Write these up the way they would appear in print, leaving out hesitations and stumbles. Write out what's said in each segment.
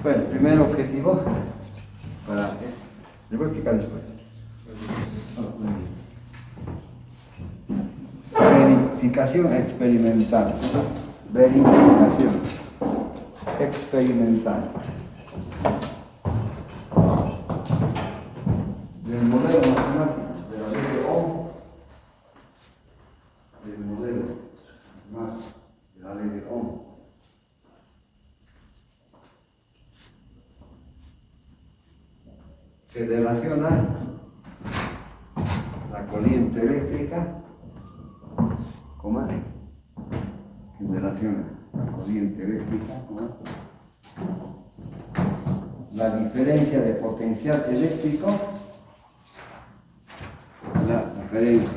Bueno, primer objetivo para le voy a explicar después. Verificación experimental. Verificación experimental del modelo matemático de la ley de Ohm, del modelo matemático de la ley de Ohm, que relaciona la corriente eléctrica, ¿cómo? Que relaciona la corriente eléctrica, ¿cómo? La diferencia de potencial eléctrico, la diferencia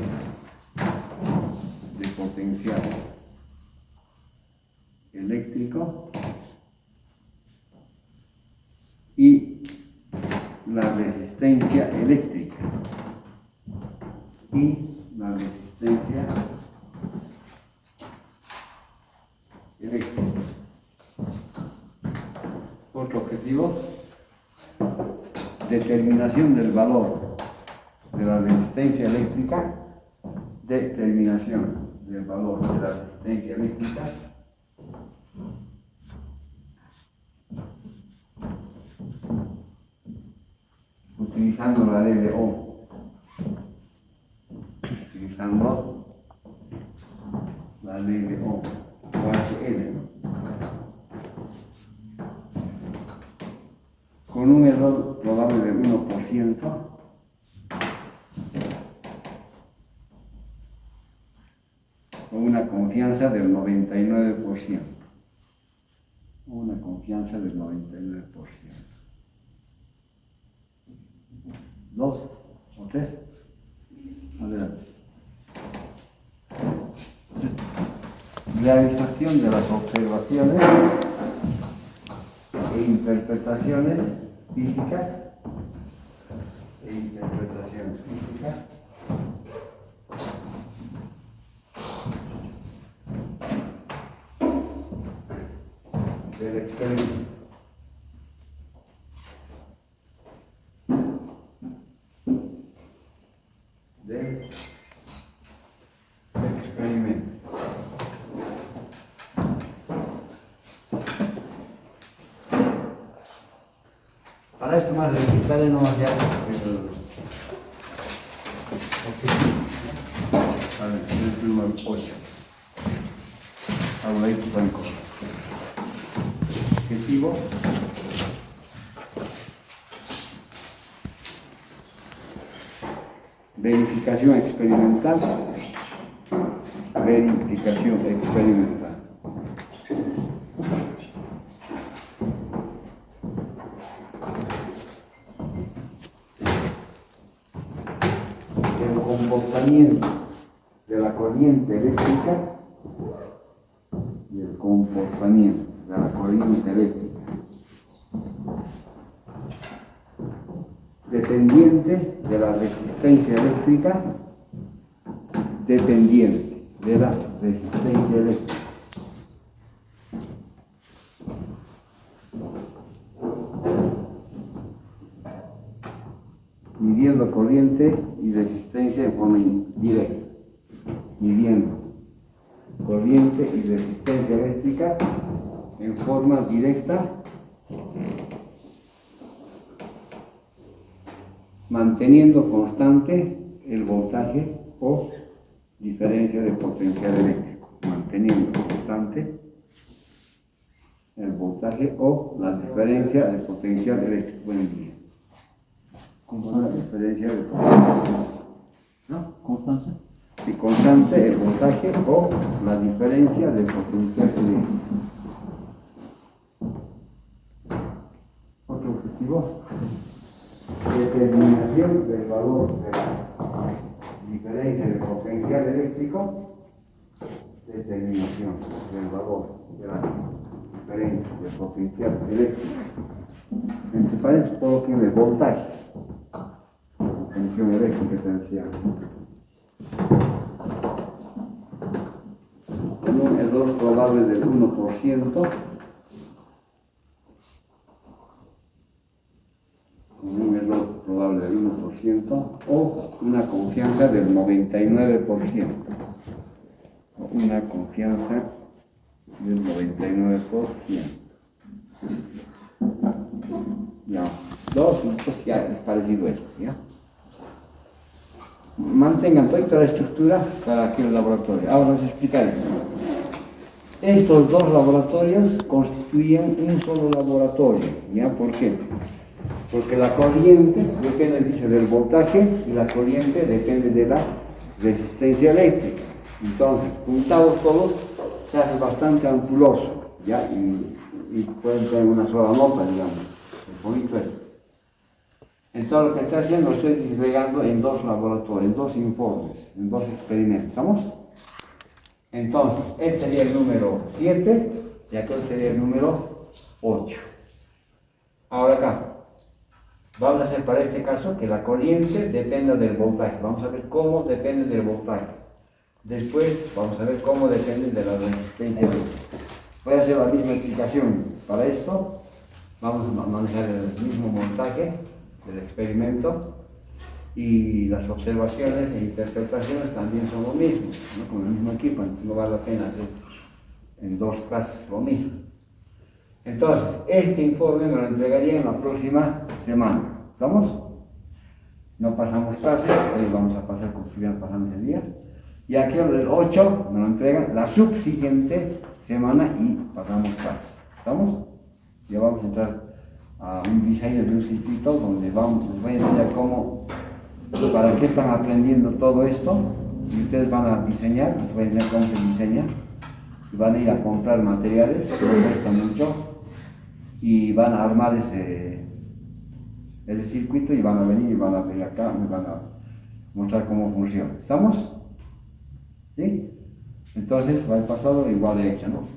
de potencial eléctrico y la resistencia eléctrica Otro objetivo, determinación del valor de la resistencia eléctrica, determinación del valor de la resistencia eléctrica utilizando la ley de Ohm, utilizando la ley de Ohm, OHL, ¿no? Con un error probable del 1%, con una confianza del 99%, una confianza del 99%. ¿Dos o tres? Adelante. Realización de las observaciones e interpretaciones físicas del experimento. Para esto más le quitaré nomás ya el número 8. Habla ahí tu banco. Objetivo. Verificación experimental. Verificación experimental. El comportamiento de la corriente eléctrica y el comportamiento de la corriente eléctrica dependiente de la resistencia eléctrica, dependiente de la resistencia eléctrica. Midiendo corriente y resistencia en forma indirecta. Midiendo corriente y resistencia eléctrica en forma directa, manteniendo constante el voltaje o diferencia de potencial eléctrico. Manteniendo constante el voltaje o la diferencia de potencial eléctrico. Buen día. Una diferencia de potencial. ¿No? ¿Constante? Sí, constante el voltaje o la diferencia de potencial eléctrico. Otro objetivo. Determinación del valor de la diferencia de potencial eléctrico. Determinación del valor de la diferencia de potencial eléctrico. Entre paréntesis coloquen el voltaje. Tensión eléctrica potencial. Con un error probable del 1%, del 1% o una confianza del 99%. Una confianza del 99%. Ya, dos, pues ya es parecido esto, ¿ya? Mantengan toda la estructura para aquí el laboratorio. Ahora os explicaré. Estos dos laboratorios constituyen un solo laboratorio, ¿ya? ¿Por qué? Porque la corriente depende, dice, del voltaje y la corriente depende de la resistencia eléctrica. Entonces, juntados todos, se hace bastante ampuloso, ¿ya? Y pueden tener una sola nota, digamos. Es bonito eso. Entonces, lo que estoy haciendo, lo estoy disgregando en dos laboratorios, en dos informes, en dos experimentos. ¿Estamos? Entonces, este sería el número 7 y aquel sería el número 8. Ahora acá, vamos a hacer para este caso que la corriente dependa del voltaje. Vamos a ver cómo depende del voltaje. Después vamos a ver cómo depende de la resistencia. Voy a hacer la misma explicación. Para esto vamos a manejar el mismo montaje del experimento y las observaciones e interpretaciones también son lo mismo, ¿no? Con el mismo equipo, no vale la pena hacer en dos clases lo mismo. Entonces, este informe me lo entregaría en la próxima semana. ¿Estamos? No pasamos clases, hoy vamos a pasar como si hubieran pasado ese día. Y aquí el 8 me lo entregan la subsiguiente semana y pasamos clases. ¿Estamos? Ya vamos a entrar a un diseño de un circuito donde les voy a enseñar cómo, para qué están aprendiendo todo esto, y ustedes van a diseñar, les voy a enseñar cómo se diseña, y van a ir a comprar materiales, que no cuesta mucho, y van a armar ese circuito y van a venir y van a venir acá, me van a mostrar cómo funciona. ¿Estamos? ¿Sí? Entonces, para el pasado igual he hecho, ¿no?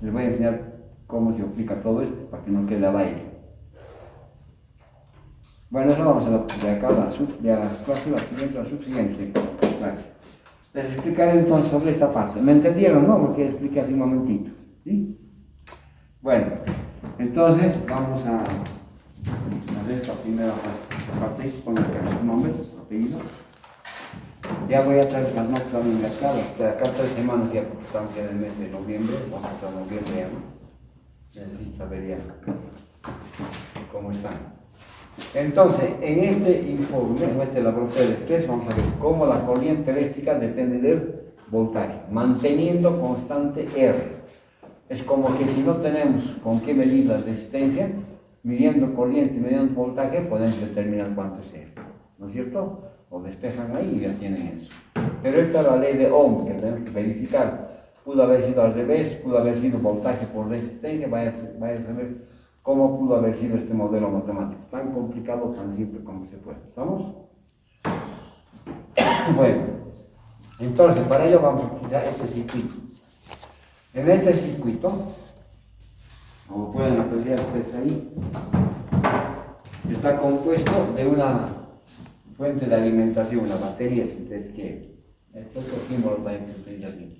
Les voy a enseñar cómo se aplica todo esto para que no quede al aire. Bueno, eso vamos a de acá a la clase, la subsiguiente clase. Les explicaré entonces sobre esta parte. ¿Me entendieron, no? Lo que expliqué hace un momentito. ¿Sí? Bueno, entonces vamos a hacer esta primera parte. Pongan acá sus nombres, apellidos. Ya voy a traer las notas también de acá. De acá 3 semanas ya, porque estamos ya en el mes de noviembre. Vamos a estar en noviembre ya, ¿no? Necesito saber ya cómo están. Entonces, en este informe, en este laboratorio de estrés, vamos a ver cómo la corriente eléctrica depende del voltaje, manteniendo constante R. Es como que si no tenemos con qué medir la resistencia, midiendo corriente y midiendo voltaje, podemos determinar cuánto es R. ¿No es cierto? O despejan ahí y ya tienen eso. Pero esta es la ley de Ohm que tenemos que verificar. Pudo haber sido al revés, pudo haber sido voltaje por resistencia, vaya a saber cómo pudo haber sido este modelo matemático, tan complicado, tan simple como se puede. ¿Estamos? Bueno, entonces para ello vamos a utilizar este circuito. En este circuito, como pueden apreciar ustedes ahí, está compuesto de una fuente de alimentación, una batería si ustedes quieren. Estos símbolos también se utilizan aquí.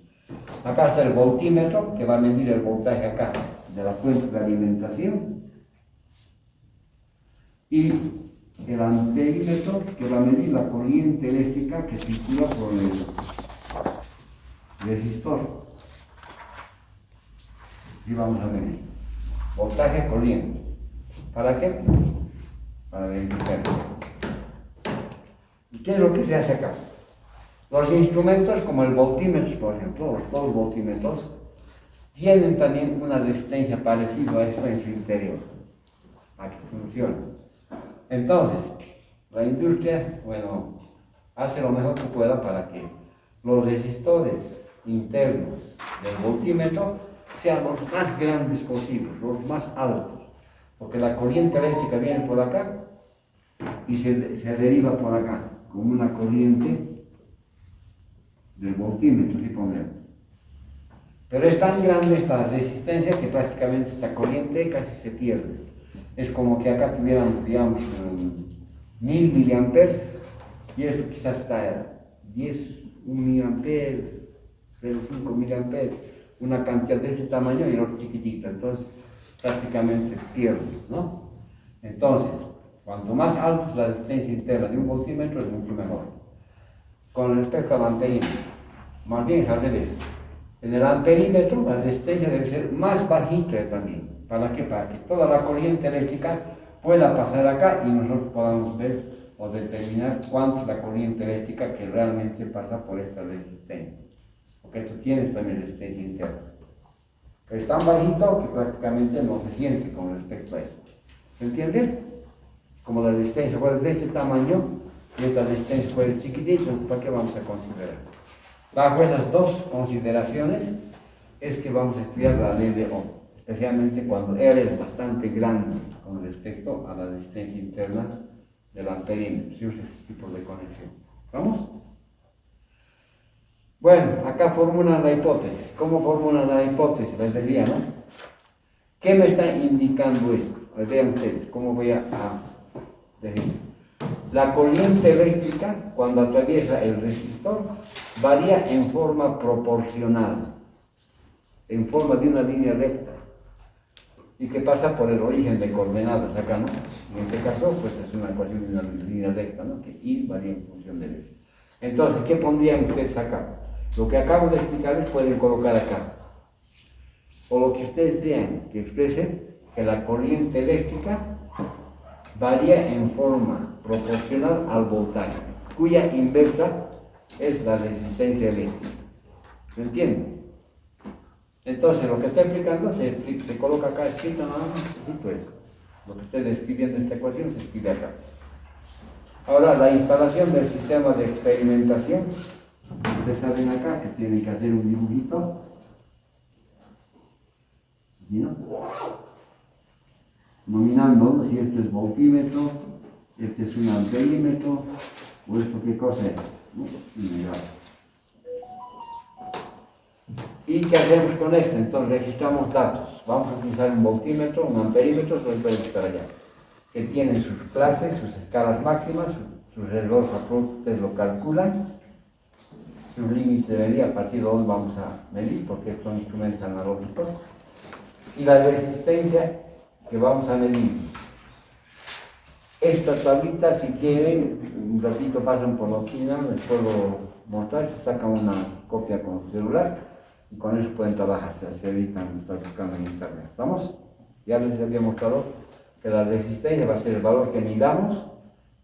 Acá está el voltímetro que va a medir el voltaje acá de la fuente de alimentación, y el amperímetro que va a medir la corriente eléctrica que circula por el resistor. Y vamos a medir voltaje, corriente. ¿Para qué? Para verificar. ¿Y qué es lo que se hace acá? Los instrumentos como el voltímetro, por ejemplo, todos los voltímetros, tienen también una resistencia parecida a esto en su interior, a que funcione. Entonces, la industria, bueno, hace lo mejor que pueda para que los resistores internos del voltímetro sean los más grandes posibles, los más altos, porque la corriente eléctrica viene por acá y se deriva por acá, como una corriente del voltímetro, ¿sí ponemos? Pero es tan grande esta resistencia que prácticamente esta corriente casi se pierde. Es como que acá tuviéramos, digamos, 1000 miliamperes y esto quizás está 1 miliamperes, 0,5 miliamperes, una cantidad de ese tamaño y el otro chiquitito, entonces prácticamente se pierde, ¿no? Entonces, Cuanto más alta es la resistencia interna de un voltímetro, es mucho mejor. Con respecto al amperímetro, más bien es al revés. En el amperímetro la resistencia debe ser más bajita también. ¿Para qué? Para que toda la corriente eléctrica pueda pasar acá y nosotros podamos ver o determinar cuánto es la corriente eléctrica que realmente pasa por esta resistencia. Porque esto tiene también resistencia interna. Pero es tan bajito que prácticamente no se siente con respecto a esto. ¿Se entiende? Como la resistencia fuera de este tamaño y esta resistencia fuera chiquitita, ¿para qué vamos a considerar? Bajo esas dos consideraciones es que vamos a estudiar la ley de Ohm, especialmente cuando R es bastante grande con respecto a la resistencia interna del amperímetro, si usa este tipo de conexión. ¿Vamos? Bueno, acá formulan la hipótesis. ¿Cómo formulan la hipótesis? Les decía, ¿no? ¿Qué me está indicando esto? Vean ustedes, ¿cómo voy a decir? La corriente eléctrica, cuando atraviesa el resistor, varía en forma proporcional, en forma de una línea recta, y que pasa por el origen de coordenadas acá, ¿no? En este caso, pues es una ecuación de una línea recta, ¿no? Que I varía en función del eje. Entonces, ¿qué pondrían ustedes acá? Lo que acabo de explicarles pueden colocar acá. O lo que ustedes vean que exprese que la corriente eléctrica varía en forma proporcional al voltaje, cuya inversa es la resistencia eléctrica. ¿Se entiende? Entonces, lo que está explicando se coloca acá escrito, nada más necesito eso. Lo que estoy describiendo en esta ecuación se escribe acá. Ahora, la instalación del sistema de experimentación. Ustedes saben acá que tienen que hacer un dibujito. ¿Sí, no? Nominando si este es voltímetro, este es un amperímetro, o esto qué cosa es. ¿No? ¿Y qué hacemos con esto? Entonces registramos datos. Vamos a utilizar un voltímetro, un amperímetro, eso puede estar allá. Que tienen sus clases, sus escalas máximas, sus reloj approach, ustedes lo calculan. Sus límites de medida, a partir de donde vamos a medir, porque son instrumentos analógicos. Y la resistencia que vamos a medir. Esta tablita, si quieren, un ratito pasan por la oficina, les puedo mostrar, se sacan una copia con su celular y con eso pueden trabajar, se evitan estar buscando en internet. ¿Estamos? Ya les había mostrado que la resistencia va a ser el valor que midamos,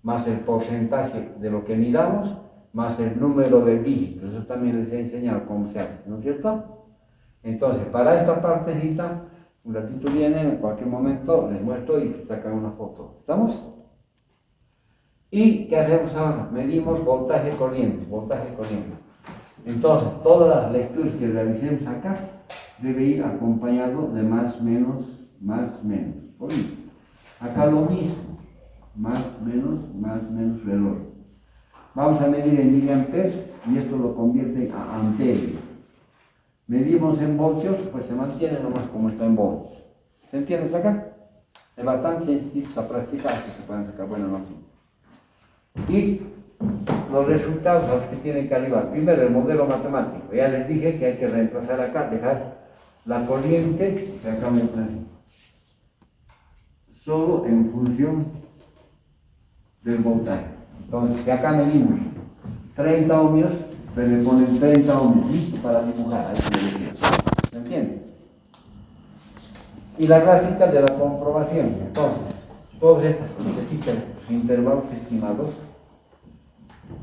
más el porcentaje de lo que midamos, más el número de dígitos. Eso también les he enseñado cómo se hace, ¿no es cierto? Entonces, para esta partecita, un ratito vienen, en cualquier momento les muestro y se sacan una foto. ¿Estamos? ¿Y qué hacemos ahora? Medimos voltaje corriente, voltaje corriente. Entonces, todas las lecturas que realicemos acá debe ir acompañado de más, menos, ¿por qué? Acá lo mismo, más, menos reloj. Vamos a medir en miliamperes y esto lo convierte a amperios. Medimos en voltios, pues se mantiene nomás como está en voltios. ¿Se entiende hasta acá? Es bastante sencillo a practicar, que se pueden sacar buenas noticias. Y los resultados a los que tienen que arribar. Primero, el modelo matemático. Ya les dije que hay que reemplazar acá, dejar la corriente, que acá me ponen, solo en función del voltaje. Entonces, que acá medimos 30 ohmios, se le ponen 30 ohmios, listo para dibujar. Ahí ¿se entiende? Y la gráfica de la comprobación. Entonces, todas estas necesitan sus intervalos estimados.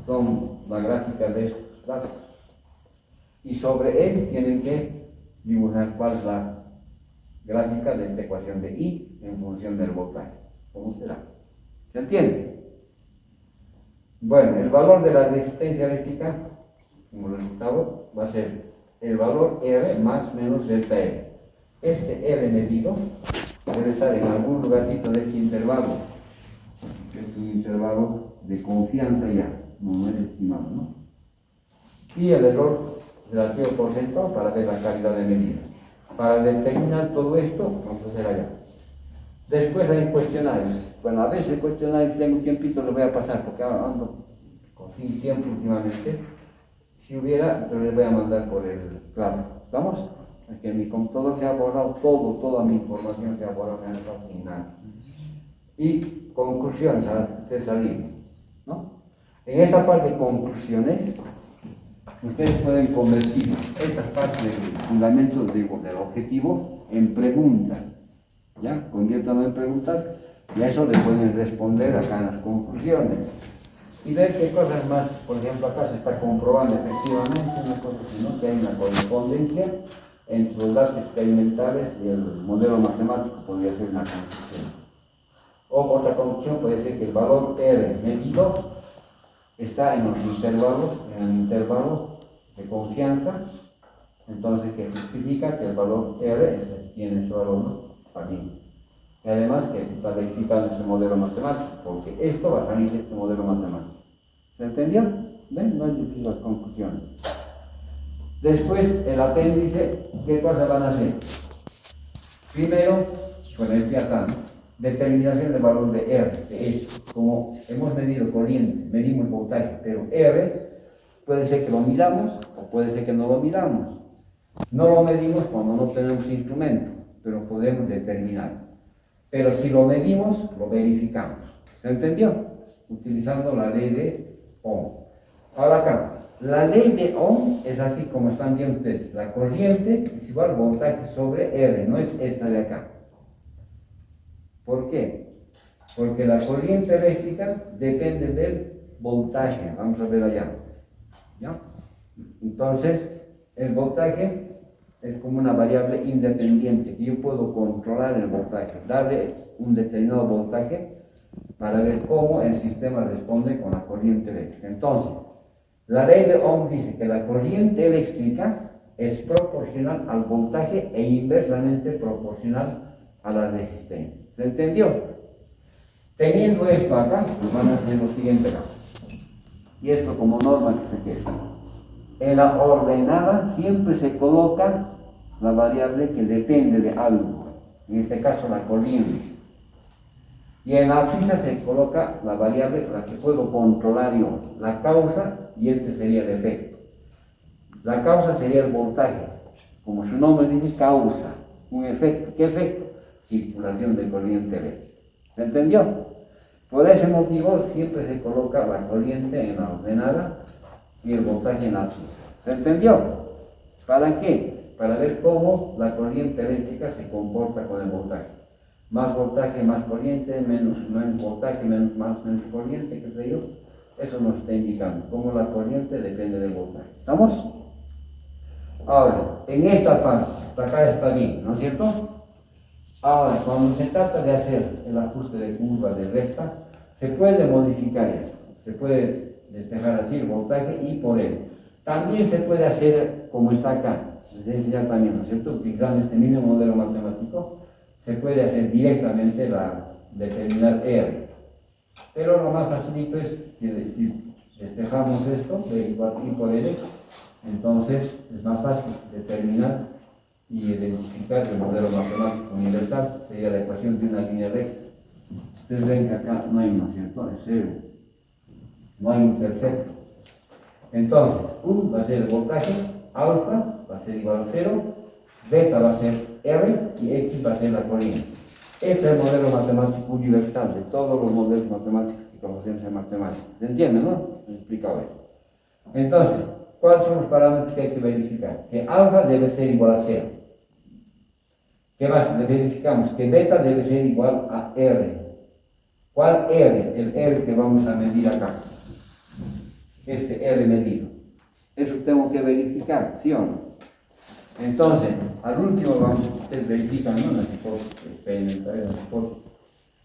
Son la gráfica de estos datos. Y sobre él tienen que dibujar cuál es la gráfica de esta ecuación de I en función del voltaje. ¿Cómo será? ¿Se entiende? Bueno, el valor de la resistencia eléctrica, como resultado, va a ser el valor R más menos delta R. Este R medido debe estar en algún lugarcito de este intervalo, que es un intervalo de confianza ya, no es estimado, ¿no? Y el error relativo porcentual para ver la calidad de medida. Para determinar todo esto, vamos a hacer allá. Después hay cuestionarios. Bueno, a veces cuestionarios, si tengo un tiempito, los voy a pasar, porque ando sin tiempo últimamente. Si hubiera, entonces les voy a mandar por el claro. ¿Estamos? Aquí en mi computador se ha borrado todo, toda mi información se ha borrado, me ha dejado sin nada. Y conclusiones a las que ustedes salimos, ¿no? En esta parte de conclusiones, ustedes pueden convertir estas partes de fundamentos del objetivo en preguntas, ¿ya? Conviértanlo en preguntas y a eso le pueden responder acá en las conclusiones. Y ver qué cosas más, por ejemplo, acá se está comprobando efectivamente una cosa, sino que hay una correspondencia entre los datos experimentales y el modelo matemático, podría ser una conclusión. O otra conclusión puede ser que el valor R medido está en los intervalos, en el intervalo de confianza, entonces que justifica que el valor R tiene su valor también. Y además que está verificando este modelo matemático, porque esto va a salir de este modelo matemático. ¿Se entendió? ¿Ven? No hay difícil las conclusiones. Después, el apéndice, ¿qué cosas van a hacer? Primero, con el piatano, determinación del valor de R, de esto. Como hemos medido corriente, medimos el voltaje, pero R puede ser que lo miramos o puede ser que no lo miramos. No lo medimos cuando no tenemos instrumento, pero podemos determinar. Pero si lo medimos, lo verificamos. ¿Se entendió? Utilizando la ley de Ohm. Ahora acá, la ley de Ohm es así como están viendo ustedes. La corriente es igual al voltaje sobre R, no es esta de acá. ¿Por qué? Porque la corriente eléctrica depende del voltaje. Vamos a ver allá. ¿Ya? Entonces, el voltaje es como una variable independiente que yo puedo controlar el voltaje, darle un determinado voltaje para ver cómo el sistema responde con la corriente eléctrica. Entonces, la ley de Ohm dice que la corriente eléctrica es proporcional al voltaje e inversamente proporcional a la resistencia. ¿Se entendió? Teniendo esto acá, pues van a hacer lo siguiente acá. Y esto como norma que se queda. En la ordenada siempre se coloca la variable que depende de algo, en este caso la corriente. Y en la abscisa se coloca la variable la que puedo controlar yo, la causa, y este sería el efecto. La causa sería el voltaje, como su nombre dice, causa, un efecto. ¿Qué efecto? Circulación de corriente eléctrica. ¿Se entendió? Por ese motivo siempre se coloca la corriente en la ordenada y el voltaje en la abscisa. ¿Se entendió? ¿Para qué? Para ver cómo la corriente eléctrica se comporta con el voltaje. Más voltaje, más corriente, menos voltaje, menos corriente, qué sé yo. Eso nos está indicando cómo la corriente depende del voltaje. ¿Estamos? Ahora, en esta fase, hasta acá está bien, ¿no es cierto? Ahora, cuando se trata de hacer el ajuste de curva de recta, se puede modificar eso. Se puede despejar así el voltaje y por él. También se puede hacer como está acá. Les enseñar también, ¿no es cierto? Utilizando este mismo modelo matemático, se puede hacer directamente determinar R. Pero lo más facilito es que si despejamos esto, de igual y por L, entonces es más fácil determinar y identificar el modelo matemático universal, sería la ecuación de una línea recta. Ustedes ven que acá no hay, ¿no es cierto? Es cero. No hay intercepto. Entonces, U va a ser el voltaje, alfa va a ser igual a 0, beta va a ser R y X va a ser la corriente. Este es el modelo matemático universal de todos los modelos matemáticos que conocemos en matemáticas. ¿Se entiende, no? Me he explicado eso. Entonces, ¿cuáles son los parámetros que hay que verificar? Que alfa debe ser igual a 0. ¿Qué más? Verificamos que beta debe ser igual a R. ¿Cuál R? El R que vamos a medir acá. Este R medido. Eso tengo que verificar, ¿sí o no? Entonces, al último ustedes verifican, ¿no? En las hipótesis experimentales,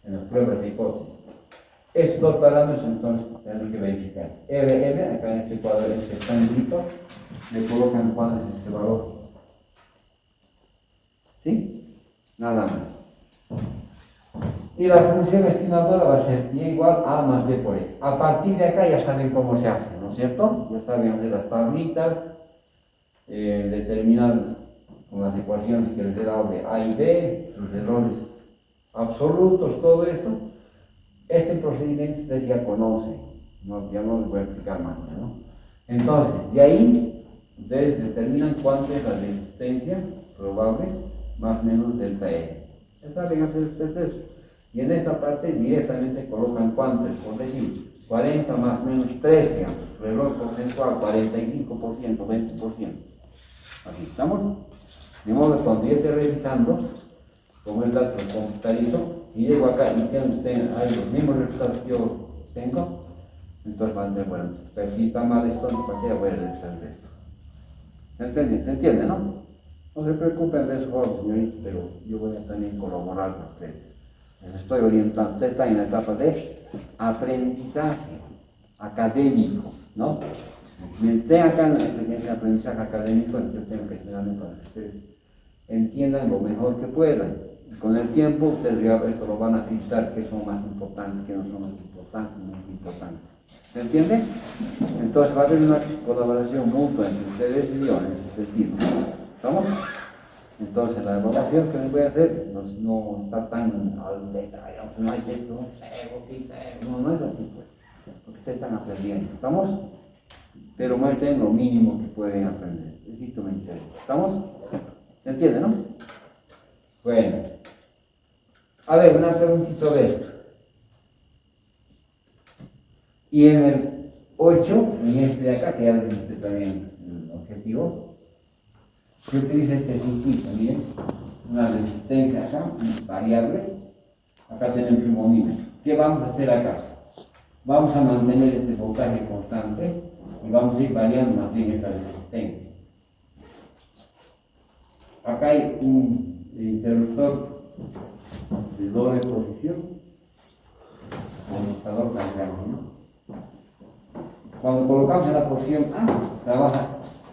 en las pruebas de hipótesis. Estos dos parámetros entonces tenemos que verificar. RM, acá en este cuadro, este cuadrito, le colocan cuál es este valor. ¿Sí? Nada más. Y la función estimadora va a ser y igual a más b por x. A partir de acá ya saben cómo se hace, ¿no es cierto? Ya saben hacer las tablitas, determinar con las ecuaciones que les he dado de A y B, sus errores absolutos, todo esto. Este procedimiento ustedes ya conocen, ya no les voy a explicar más, ¿no? Entonces, de ahí, ustedes determinan cuánto es la resistencia probable más o menos delta R. Ya saben hacer ustedes eso. Y en esta parte directamente colocan cuánto es, por decir, 40 más menos 13, digamos, reloj porcentual, 45%, 20%. Así estamos. De modo que cuando yo esté revisando, como el dato computarizo, si llego acá y hay los mismos resultados que yo tengo, entonces van a decir, bueno, si está mal esto, ¿para qué voy a revisar esto? ¿Se entiende? ¿Se entiende, no? No se preocupen de eso, señoritas, pero yo voy a también colaborar con ustedes. Les estoy orientando. Usted está en la etapa de aprendizaje académico, ¿no? Mientras esté acá en ese aprendizaje académico, entonces tengo que enseñarles para que ustedes entiendan lo mejor que puedan. Y con el tiempo, ustedes ya esto lo van a filtrar, qué son más importantes, qué no son más importantes, menos importantes. ¿Se entiende? Entonces va a haber una colaboración mutua entre ustedes y yo en ese sentido. ¿Estamos? Entonces la evaluación que les voy a hacer no está tan al detalle, no hay que esto, no es así, pues, porque ustedes están aprendiendo. ¿Estamos? Pero muestren lo mínimo que pueden aprender. Esto me interesa. ¿Estamos? ¿Se entiende, no? Bueno. A ver, una preguntita de esto. Y en el 8, en este de acá, que ya les dije también el objetivo, se utiliza este circuito, miren, una resistencia acá, una variable, acá tenemos un momento. ¿Qué vamos a hacer acá? Vamos a mantener este voltaje constante y vamos a ir variando más bien esta resistencia. Acá hay un interruptor de doble posición, conmutador cargado, ¿no? Cuando colocamos en la posición A, trabaja,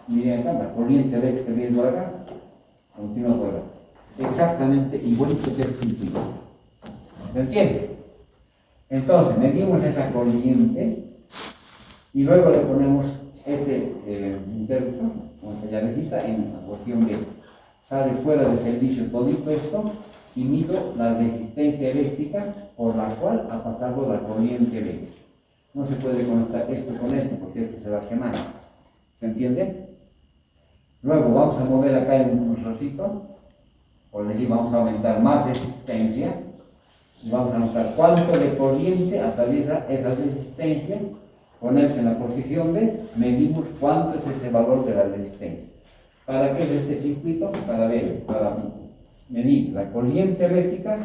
miren acá, la corriente eléctrica que viene por acá, continúa por acá. Exactamente igualito que el circuito. ¿Se entiende? Entonces, medimos esa corriente y luego le ponemos este interruptor, como se llavecita, en la posición B. Sale fuera de servicio todito esto y mido la resistencia eléctrica por la cual ha pasado la corriente eléctrica. No se puede conectar esto con esto porque esto se va a quemar. ¿Se entiende? Luego vamos a mover acá en un rosito, por decir, vamos a aumentar más resistencia y vamos a notar cuánto de corriente atraviesa esa resistencia, ponerse en la posición B, medimos cuánto es ese valor de la resistencia. ¿Para qué es este circuito? Para medir la corriente eléctrica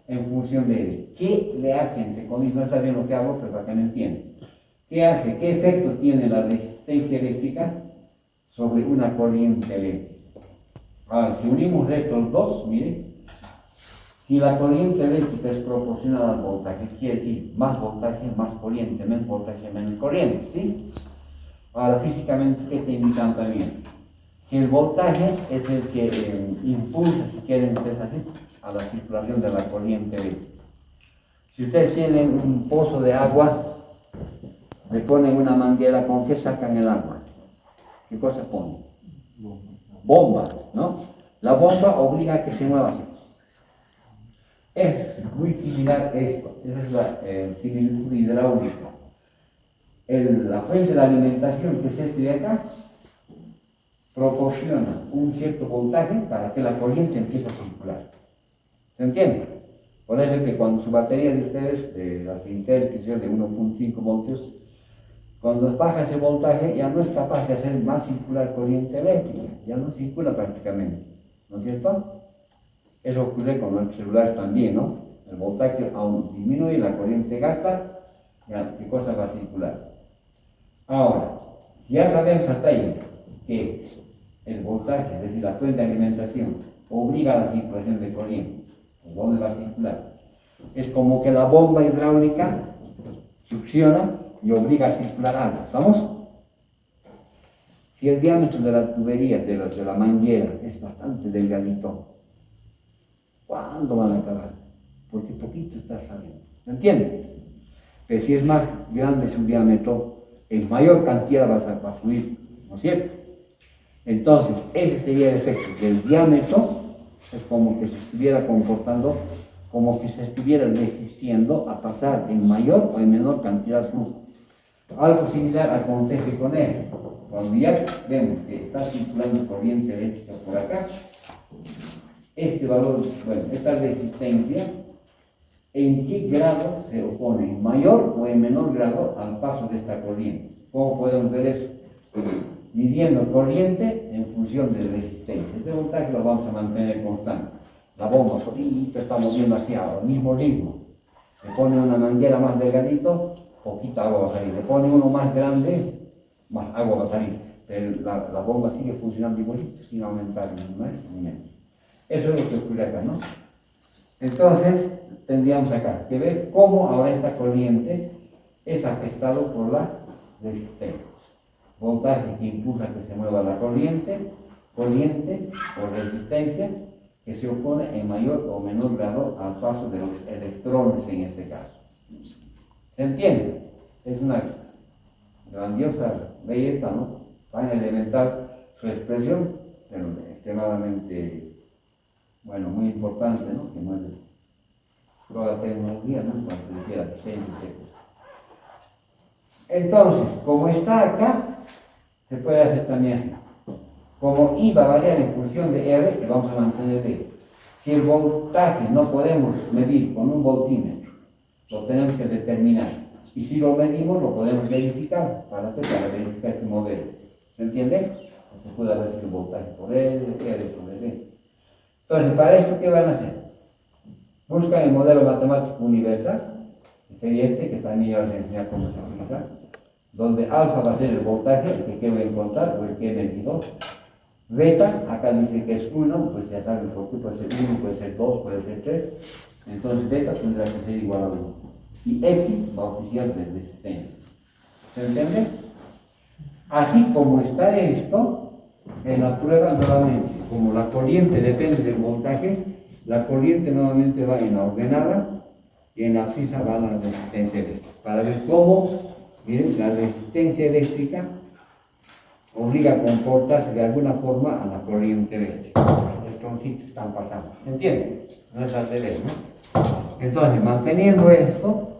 en función de qué le hace, entre comillas, no está bien lo que hago, pero para que me entiendan. ¿Qué hace? ¿Qué efecto tiene la resistencia eléctrica sobre una corriente eléctrica? Ahora, si unimos estos dos, miren, si la corriente eléctrica es proporcional al voltaje, quiere decir más voltaje, más corriente, menos voltaje, menos corriente, ¿sí? Ahora, físicamente, ¿qué te indican también? Que el voltaje es el que impulsa, si quieren ustedes así, a la circulación de la corriente eléctrica. Si ustedes tienen un pozo de agua, le ponen una manguera, ¿con qué sacan el agua? ¿Qué cosa ponen? Bomba, ¿no? La bomba obliga a que se mueva así. Es muy similar a esto, esa es la similitud hidráulica. La fuente de alimentación, que es este de acá, proporciona un cierto voltaje para que la corriente empiece a circular. ¿Se entiende? Por eso es que cuando su batería de ustedes, de las Intel, que sea de 1.5 voltios, cuando baja ese voltaje ya no es capaz de hacer más circular corriente eléctrica, ya no circula prácticamente, ¿no es cierto? Eso ocurre con los celulares también, ¿no? El voltaje aún disminuye, la corriente gasta, ya, ¿qué cosa va a circular? Ahora, si ya sabemos hasta ahí que el voltaje, es decir, la fuente de alimentación, obliga a la circulación de corriente, ¿dónde va a circular? Es como que la bomba hidráulica succiona y obliga a circular agua, ¿estamos? Si el diámetro de la tubería, de la manguera, es bastante delgadito, ¿cuándo van a acabar? Porque poquito está saliendo, ¿me entiendes? Pero si es más grande su diámetro, en mayor cantidad va a fluir, ¿no es cierto? Entonces, ese sería el efecto, que el diámetro es como que se estuviera comportando, como que se estuviera resistiendo a pasar en mayor o en menor cantidad flujo. Algo similar acontece con esto. Cuando ya vemos que está circulando corriente eléctrica por acá, este valor, bueno, esta resistencia ¿En qué grado se opone? ¿En mayor o en menor grado al paso de esta corriente? ¿Cómo podemos ver eso? Midiendo corriente en función de resistencia. Este voltaje lo vamos a mantener constante. La bomba solita está moviendo hacia el mismo ritmo. Le pone una manguera más delgadito, poquita agua va a salir. Le pone uno más grande, más agua va a salir. Pero la bomba sigue funcionando igualito, sin aumentar ni más ni menos. Eso es lo que ocurre acá, ¿no? Entonces, tendríamos acá que ver cómo ahora esta corriente es afectado por la resistencia. Voltaje que impulsa que se mueva la corriente o resistencia que se opone en mayor o menor grado al paso de los electrones en este caso. ¿Se entiende? Es una grandiosa ley esta, ¿no? Tan elemental su expresión, pero extremadamente, bueno, muy importante, ¿no? Que mueve toda la tecnología, ¿no? Cuando se refiere a diseño, etc. Entonces, como está acá, se puede hacer también así. Como I va a variar en función de R, que vamos a mantener B. Si el voltaje no podemos medir con un voltímetro, lo tenemos que determinar. Y si lo medimos, lo podemos verificar. ¿Para qué? Para verificar este modelo. ¿Se entiende? Se puede haber un voltaje por R por B. Entonces, para esto, ¿qué van a hacer? Buscan el modelo matemático universal, que sería este, que también ya les voy a enseñar cómo se utiliza, donde alfa va a ser el voltaje, el que quiero encontrar, o el que he medido. Beta, acá dice que es 1, pues ya saben por qué, puede ser 1, puede ser 2, puede ser 3. Entonces beta tendrá que ser igual a 1. Y X va a oficiar de resistencia. ¿Se entiende? Así como está esto, en la prueba nuevamente, como la corriente depende del voltaje, la corriente nuevamente va en la ordenada y en la abscisa va la resistencia eléctrica. Para ver cómo, miren, la resistencia eléctrica obliga a comportarse de alguna forma a la corriente eléctrica. Los electroncitos están pasando. ¿Entienden? No es al revés, ¿no? Entonces, manteniendo esto,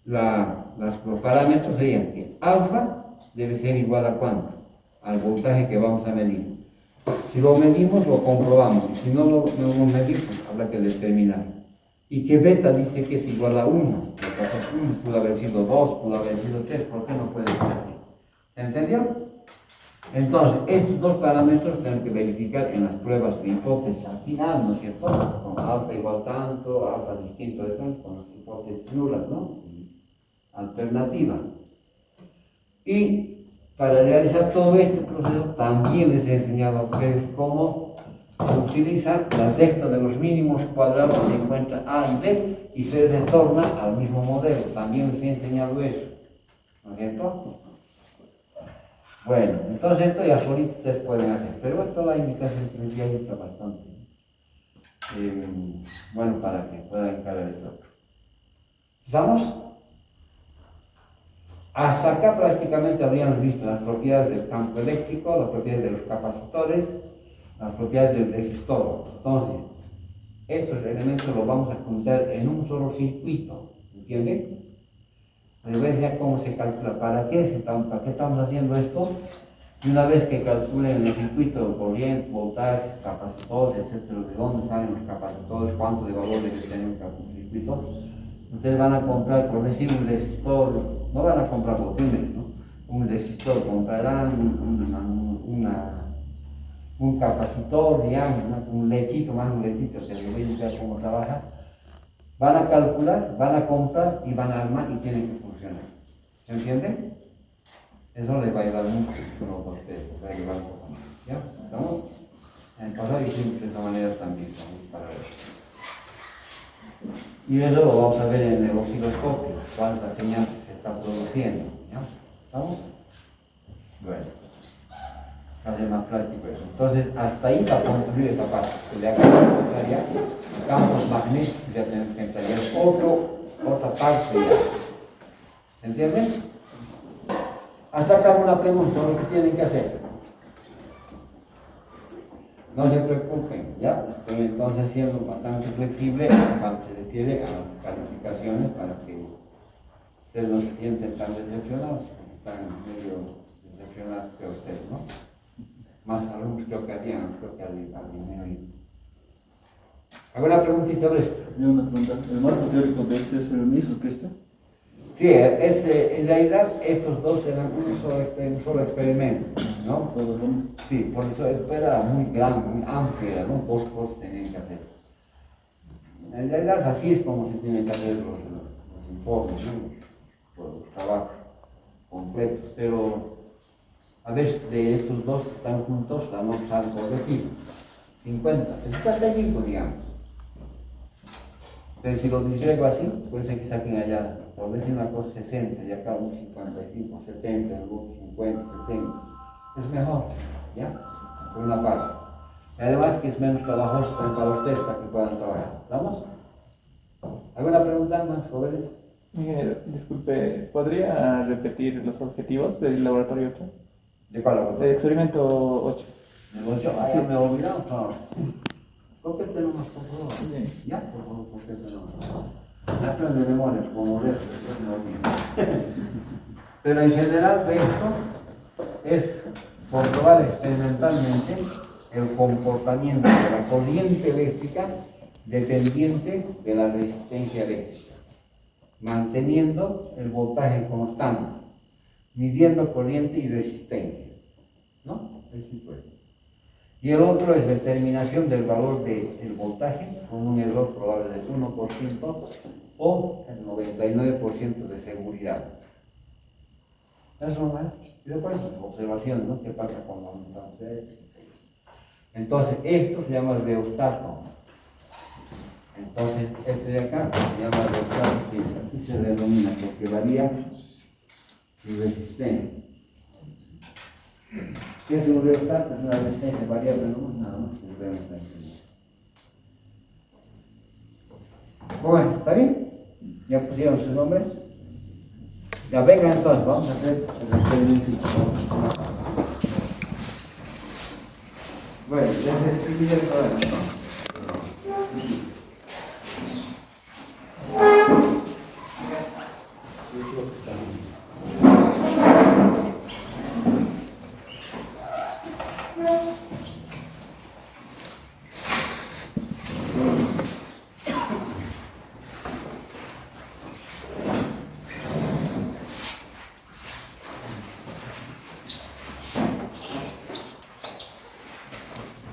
los parámetros serían que alfa debe ser igual a cuánto, al voltaje que vamos a medir. Si lo medimos, lo comprobamos. Y si no lo medimos, habrá que determinar. Y que beta dice que es igual a 1. Pudo haber sido 2, pudo haber sido 3. ¿Por qué no puede ser así? ¿Se entendió? Entonces, estos dos parámetros tenemos que verificar en las pruebas de hipótesis al final, ¿no es cierto? Con alfa igual tanto, alfa distinto de tanto, con las hipótesis nulas, ¿no? Alternativa. Y para realizar todo este proceso también les he enseñado a ustedes cómo se utiliza la recta de los mínimos cuadrados, se encuentra A y B y se retorna al mismo modelo. También les he enseñado eso, ¿no es cierto? Bueno, entonces esto ya solito ustedes pueden hacer, pero esto la indicación inicial está bastante bueno para que puedan encarar esto. ¿Estamos? Hasta acá prácticamente habríamos visto las propiedades del campo eléctrico, las propiedades de los capacitores, las propiedades del resistor. Entonces, estos elementos los vamos a juntar en un solo circuito, ¿entienden? Les voy a enseñar cómo se calcula, para qué estamos haciendo esto. Y una vez que calculen el circuito, corrientes, voltajes, capacitores, etcétera, de dónde salen los capacitores, cuánto de valor debe tener un circuito, ustedes van a comprar, por decir, un resistor, no van a comprar voltímetros, ¿no? Un resistor, comprarán un capacitor, digamos, ¿no? Un lechito, más un lechito, que les voy a enseñar cómo trabaja. Van a calcular, van a comprar y van a armar y tienen que funcionar. ¿Se entiende? Eso les va a ayudar mucho a ustedes, les va a ayudar un poco más. ¿Ya? ¿Estamos? En el pasado hicimos de esta manera también, para ver. Y eso lo vamos a ver en el osciloscopio, cuánta señal se está produciendo. ¿Ya? ¿Estamos? Bueno, hace más práctico eso. Entonces, hasta ahí va a concluir esa parte. De acá ya campos magnéticos, ya tenemos que entrar ya otra parte ya. ¿Se entiende? Hasta acá una pregunta, lo que tienen que hacer. No se preocupen, ¿ya? Estoy entonces siendo bastante flexible cuando se refiere a las calificaciones para que ustedes no se sienten tan decepcionados, porque están medio decepcionados que ustedes, ¿no? Más alumnos creo que harían, creo que al menos. ¿Alguna preguntita sobre esto? Yo una pregunta. ¿El marco teórico de este es el mismo que este? Sí, en realidad estos dos eran un solo experimento, ¿no? Todo uno. Sí, por eso era muy grande, muy amplia, ¿no? Dos cosas tenían que hacer. En realidad así es como se tienen que hacer los informes, ¿no? Los trabajos completos, pero a veces de estos dos que están juntos, la nota sale por decir 50, 65, digamos. Pero si lo disgrego así, puede ser que saquen allá, por decir una cosa 60, y acá un 55, 70, luego 50, 60. Es mejor, ¿ya? Por una parte. Y además que es menos trabajoso también para ustedes para que puedan trabajar. ¿Estamos? ¿Alguna pregunta más, jóvenes? Miguel, disculpe, ¿podría repetir los objetivos del laboratorio 8? ¿De cuál Del laboratorio? experimento 8. Negocio, ya me he olvidado, por Cópete nomás, por favor. Sí. Ya, por favor, cópete nomás. Aprende de memoria, como de eso, después me olvido. Pero en general de esto es comprobar experimentalmente el comportamiento de la corriente eléctrica dependiente de la resistencia eléctrica, manteniendo el voltaje constante, midiendo corriente y resistencia, ¿no? Eso fue. Y el otro es determinación del valor del voltaje con un error probable del 1% o el 99% de seguridad. Eso, ¿no? Y después, observación, ¿no? ¿Qué pasa cuando aumentamos esto? Entonces, esto se llama rheostato. Entonces, este de acá se llama rheostato, sí, así se denomina, porque varía su resistencia. ¿Qué es un rheostato? Es una resistencia variable, no nada más que debemos entender. Bueno, ¿está bien? ¿Ya pusieron sus nombres? Ya venga entonces, vamos a hacer el experimento. Bueno, les escribí el problema.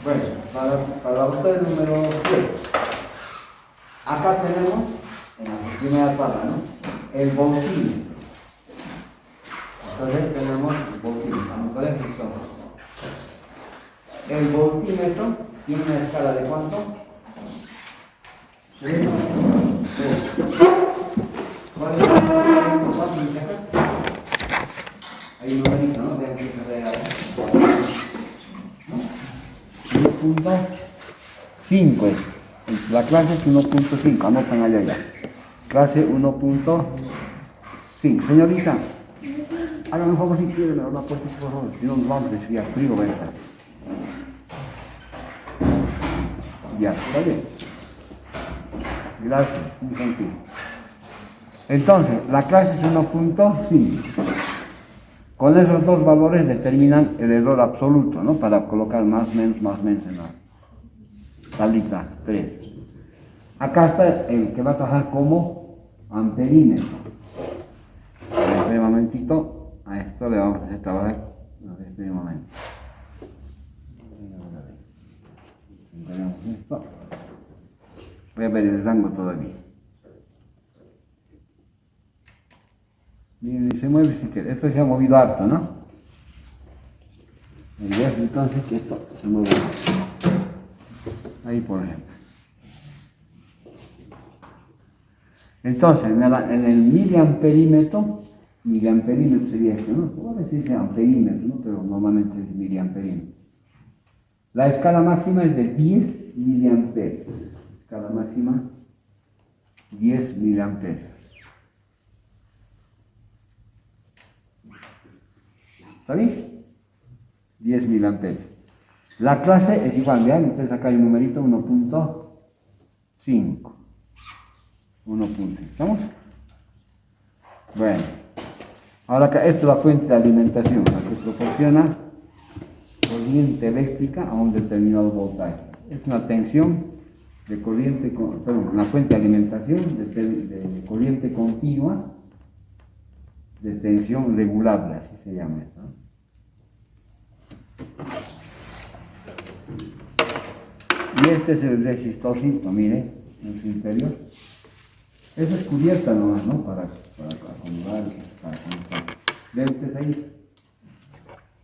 Bueno, para usted el número 7. Acá tenemos, en la primera tabla, ¿no? El voltímetro. Entonces tenemos el voltímetro. Vamos a ver qué son. El voltímetro tiene una escala de ¿cuánto? 3, 2. ¿Cuál es el voltímetro? ¿Cuánto dice acá? Hay un numerito, ¿no? Vean que se regala. 1.5 es. La clase es 1.5, anotan allá ya. Clase 1.5. Señorita, hágame un favor si quiere, la puerta por favor. Si no nos vamos a desviar, frío va a estar. Ya, está bien. Gracias, muy gentil. Entonces, la clase es 1.5. Con esos dos valores determinan el error absoluto, ¿no? Para colocar más, menos en la tablita 3. Acá está el que va a trabajar como amperímetro. Espera un momentito, a esto le vamos a hacer trabajar. Espera un momento. Voy a ver el rango todavía. Y se mueve si quiere. Esto se ha movido harto, ¿no? Entonces esto se mueve. Ahí, por ejemplo. Entonces, en el miliamperímetro sería esto, ¿no? A veces dice amperímetro, ¿no? Pero normalmente es miliamperímetro. La escala máxima es de 10 miliamperios. Escala máxima, 10 miliamperios. ¿Está bien? 10 miliamperios. La clase es igual, vean, ustedes acá hay un numerito 1.5. 1.5. ¿Estamos? Bueno. Ahora acá, esto es la fuente de alimentación, la que proporciona corriente eléctrica a un determinado voltaje. Es una tensión de corriente, perdón, una fuente de alimentación de corriente continua de tensión regulable, así se llama esto, ¿no? Y este es el resistorcito, mire, en su interior. Eso es cubierta nomás, ¿no? Para acomodar, para conectar. ¿Ven ustedes ahí?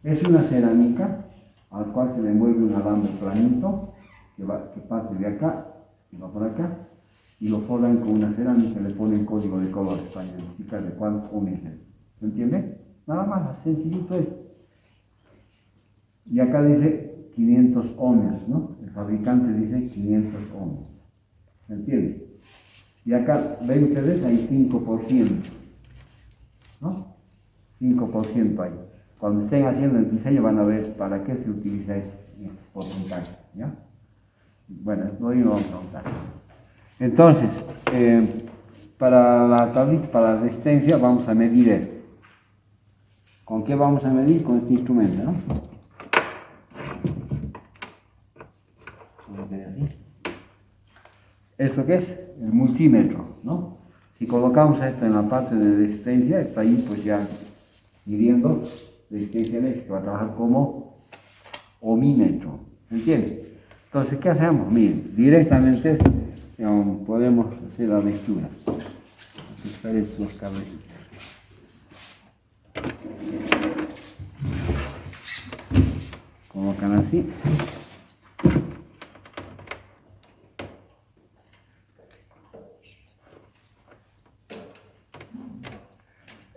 Es una cerámica al cual se le envuelve un alambre planito que parte de acá y va por acá y lo forran con una cerámica y le ponen código de colores para identificar de cuántos ohmios es. ¿Se entiende? Nada más, sencillito es. Y acá dice 500 ohmios, ¿no? El fabricante dice 500 ohmios. ¿Se entiende? Y acá, ven ustedes, hay 5%, ¿no? 5% ahí. Cuando estén haciendo el diseño van a ver para qué se utiliza este porcentaje, ¿ya? Bueno, hoy no vamos a contar. Entonces, para la tablita, para la resistencia, vamos a medir esto. ¿Con qué vamos a medir? Con este instrumento, ¿no? ¿Esto qué es? El multímetro, ¿no? Si colocamos esto en la parte de resistencia, está ahí pues ya midiendo resistencia eléctrica, va a trabajar como ohmímetro, ¿entiendes? Entonces, ¿qué hacemos? Miren, directamente podemos hacer la lectura. Ajustar estos cablecitos. Colocan así.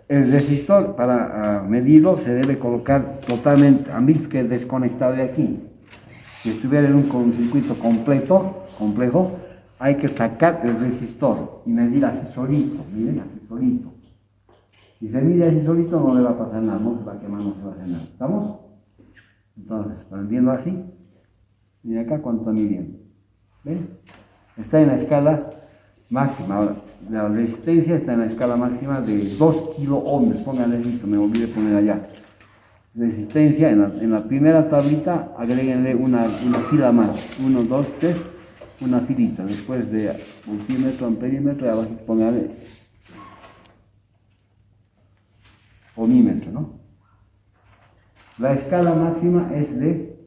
El resistor para medirlo se debe colocar totalmente, han visto que es desconectado de aquí. Si estuviera en un circuito complejo, hay que sacar el resistor y medir así solito, miren, así solito. Si se mide así solito no le va a pasar nada, no se va a quemar, no se va a hacer nada. ¿Estamos? Entonces, prendiendo así, miren acá cuánto está midiendo. ¿Ven? Está en la escala máxima. Ahora, la resistencia está en la escala máxima de 2 kiloohms. Pónganle esto, me olvidé poner allá. Resistencia, en la primera tablita, agréguenle una fila más. 1, 2, 3, una filita. Después de multímetro, amperímetro, y abajo pónganle ohmímetro, ¿no? La escala máxima es de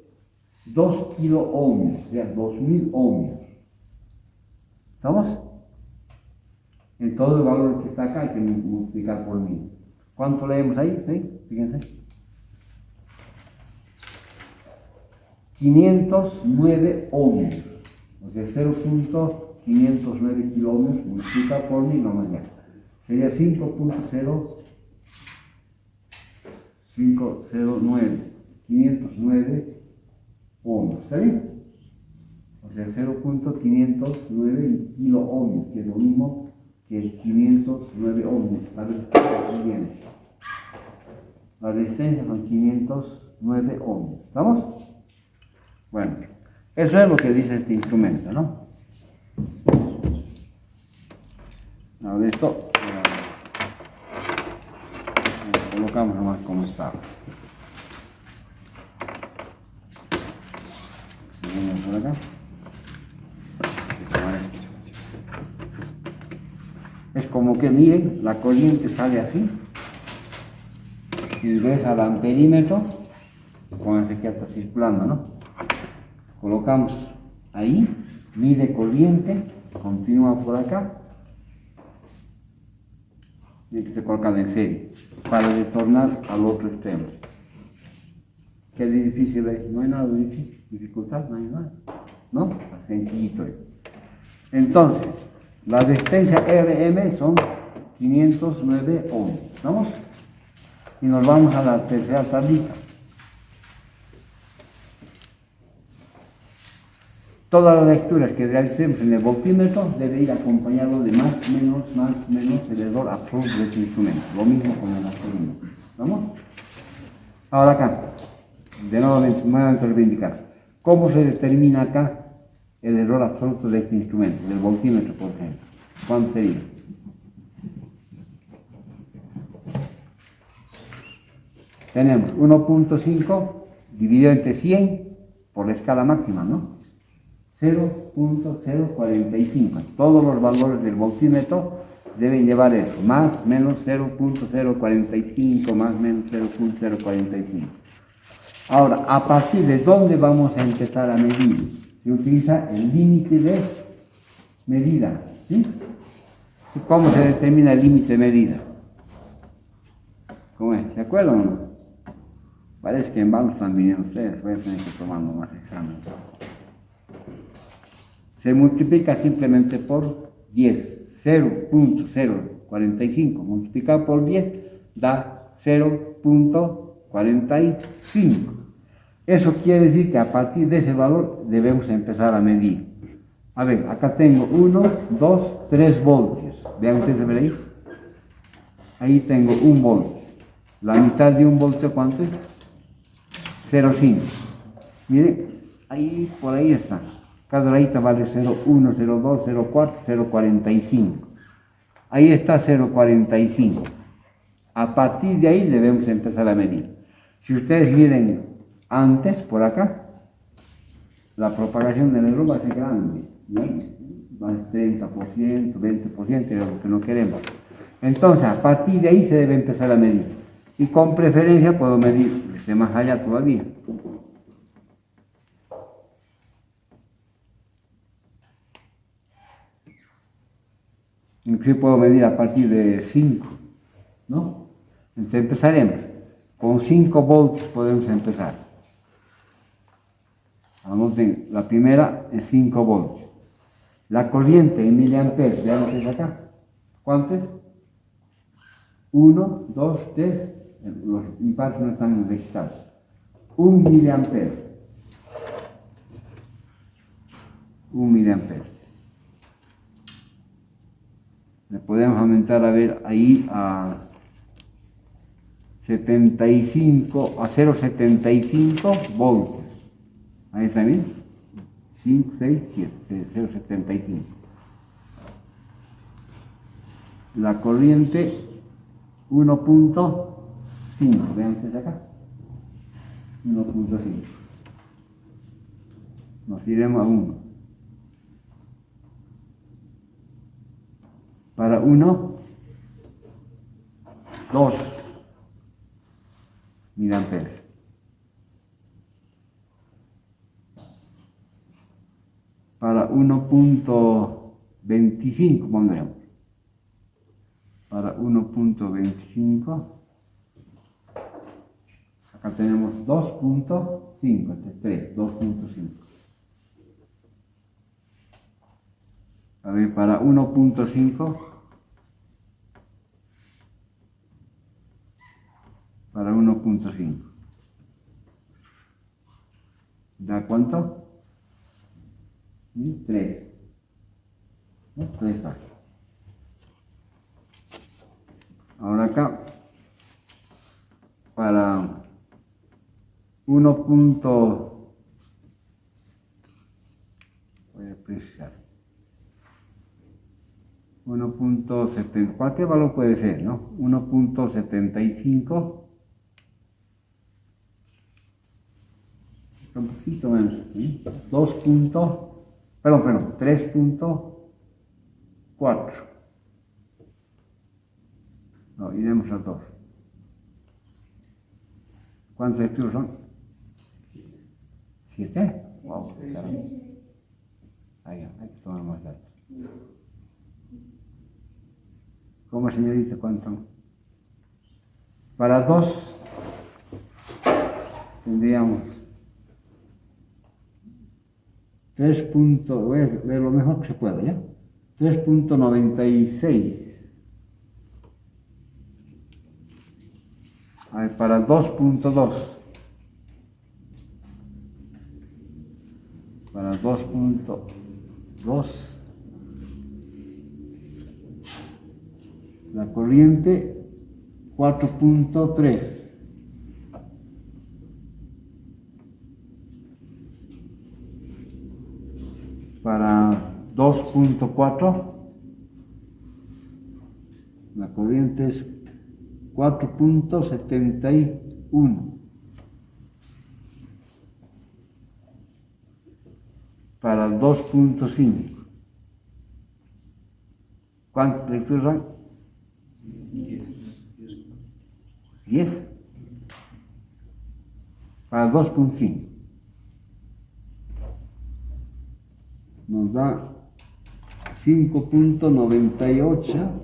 2 kiloohms, o sea, 2000 ohmios. ¿Estamos? En todo el valor que está acá hay que multiplicar por 1000. ¿Cuánto leemos ahí? ¿Sí? Fíjense. 509 ohmios. O sea, 0.509 kiloohmios multiplicado por 1000, vamos allá. Sería 5.0509. 509 ohmios. ¿Está bien? O sea, 0.509 kiloohmios, que es lo mismo que 509 ohmios. La resistencia son 509 ohmios. ¿Estamos? Bueno, eso es lo que dice este instrumento, ¿no? Ahora esto lo colocamos nomás como está. Seguimos por acá. Es como que, miren, la corriente sale así. Si ves al amperímetro, pónganse que está circulando, ¿no? Colocamos ahí, mide corriente, continúa por acá. Y que se coloca en serie, para retornar al otro extremo. ¿Qué difícil es? No hay nada de difícil, dificultad, no hay nada. ¿No? Sencillito es. Entonces, la resistencia RM son 509 ohms. ¿Estamos? Y nos vamos a la tercera tablita. Todas las lecturas que realicemos en el voltímetro debe ir acompañado de más, menos el error absoluto de este instrumento. Lo mismo con el amperímetro. ¿Estamos? Ahora acá, de nuevamente les voy a indicar. ¿Cómo se determina acá el error absoluto de este instrumento, del voltímetro, por ejemplo? ¿Cuánto sería? Tenemos 1.5 dividido entre 100 por la escala máxima, ¿no? 0.045. Todos los valores del voltímetro deben llevar eso, más menos 0.045, más menos 0.045. Ahora, ¿a partir de dónde vamos a empezar a medir? Se utiliza el límite de medida, ¿sí? ¿Cómo se determina el límite de medida? ¿Cómo es? ¿Se acuerdan o no? Parece que en vano están viniendo ustedes, voy a tener que tomar más exámenes. Se multiplica simplemente por 10. 0.045 multiplicado por 10 da 0.45. Eso quiere decir que a partir de ese valor debemos empezar a medir. A ver, acá tengo 1, 2, 3 voltios. Vean ustedes, ¿ven ahí? Ahí tengo 1 voltio. La mitad de 1 voltio, ¿cuánto es? 0,5. Miren, ahí, por ahí está. Cada rayita vale 0,1, 0,2, 0,4, 0,45. Ahí está 0,45. A partir de ahí debemos empezar a medir. Si ustedes miren antes, por acá, la propagación del error va a ser grande, ¿no? Va a ser 30%, 20%, de lo que no queremos. Entonces, a partir de ahí se debe empezar a medir. Y con preferencia puedo medir desde más allá todavía. Incluso puedo medir a partir de 5, ¿no? Entonces empezaremos. Con 5 volts podemos empezar. Anoten, la primera es 5 volts. La corriente en miliamperes, vean lo que es acá. ¿Cuánto es? 1, 2, 3, los impactos no están registrados. 1 miliampere. 1 miliampere. Le podemos aumentar a ver ahí a 75, a 0,75 voltios. Ahí está bien. 5, 6, 7, 0,75. La corriente 1.5, vean ustedes acá. 1.5. Nos iremos a 1. Para 1, 2 miliamperes. Para 1.25 pondremos. Para 1.25, acá tenemos 2.5, este es 3, 2.5. A ver, para 1.5, para 1.5, ¿da cuánto? 3. 3 está. Ahora acá, para 1. Voy a precisar. 1.70, cualquier valor puede ser, ¿no? 1.75, un poquito menos, ¿sí? 3.4. No, iremos a 2. ¿Cuántos estudios son? 7. Wow, claro. Ahí, hay que tomar más datos. ¿Cómo, señorita? ¿Cuánto? Para 2 tendríamos 3. Voy a ver lo mejor que se pueda, ¿ya? 3.96. A ver, para 2.2. Para 2.2. La corriente 4.3. Para 2.4 la corriente es 4.71. Para 2.5. ¿Cuántas lecturas hay? 10. Para 2.5. Nos da 5.98.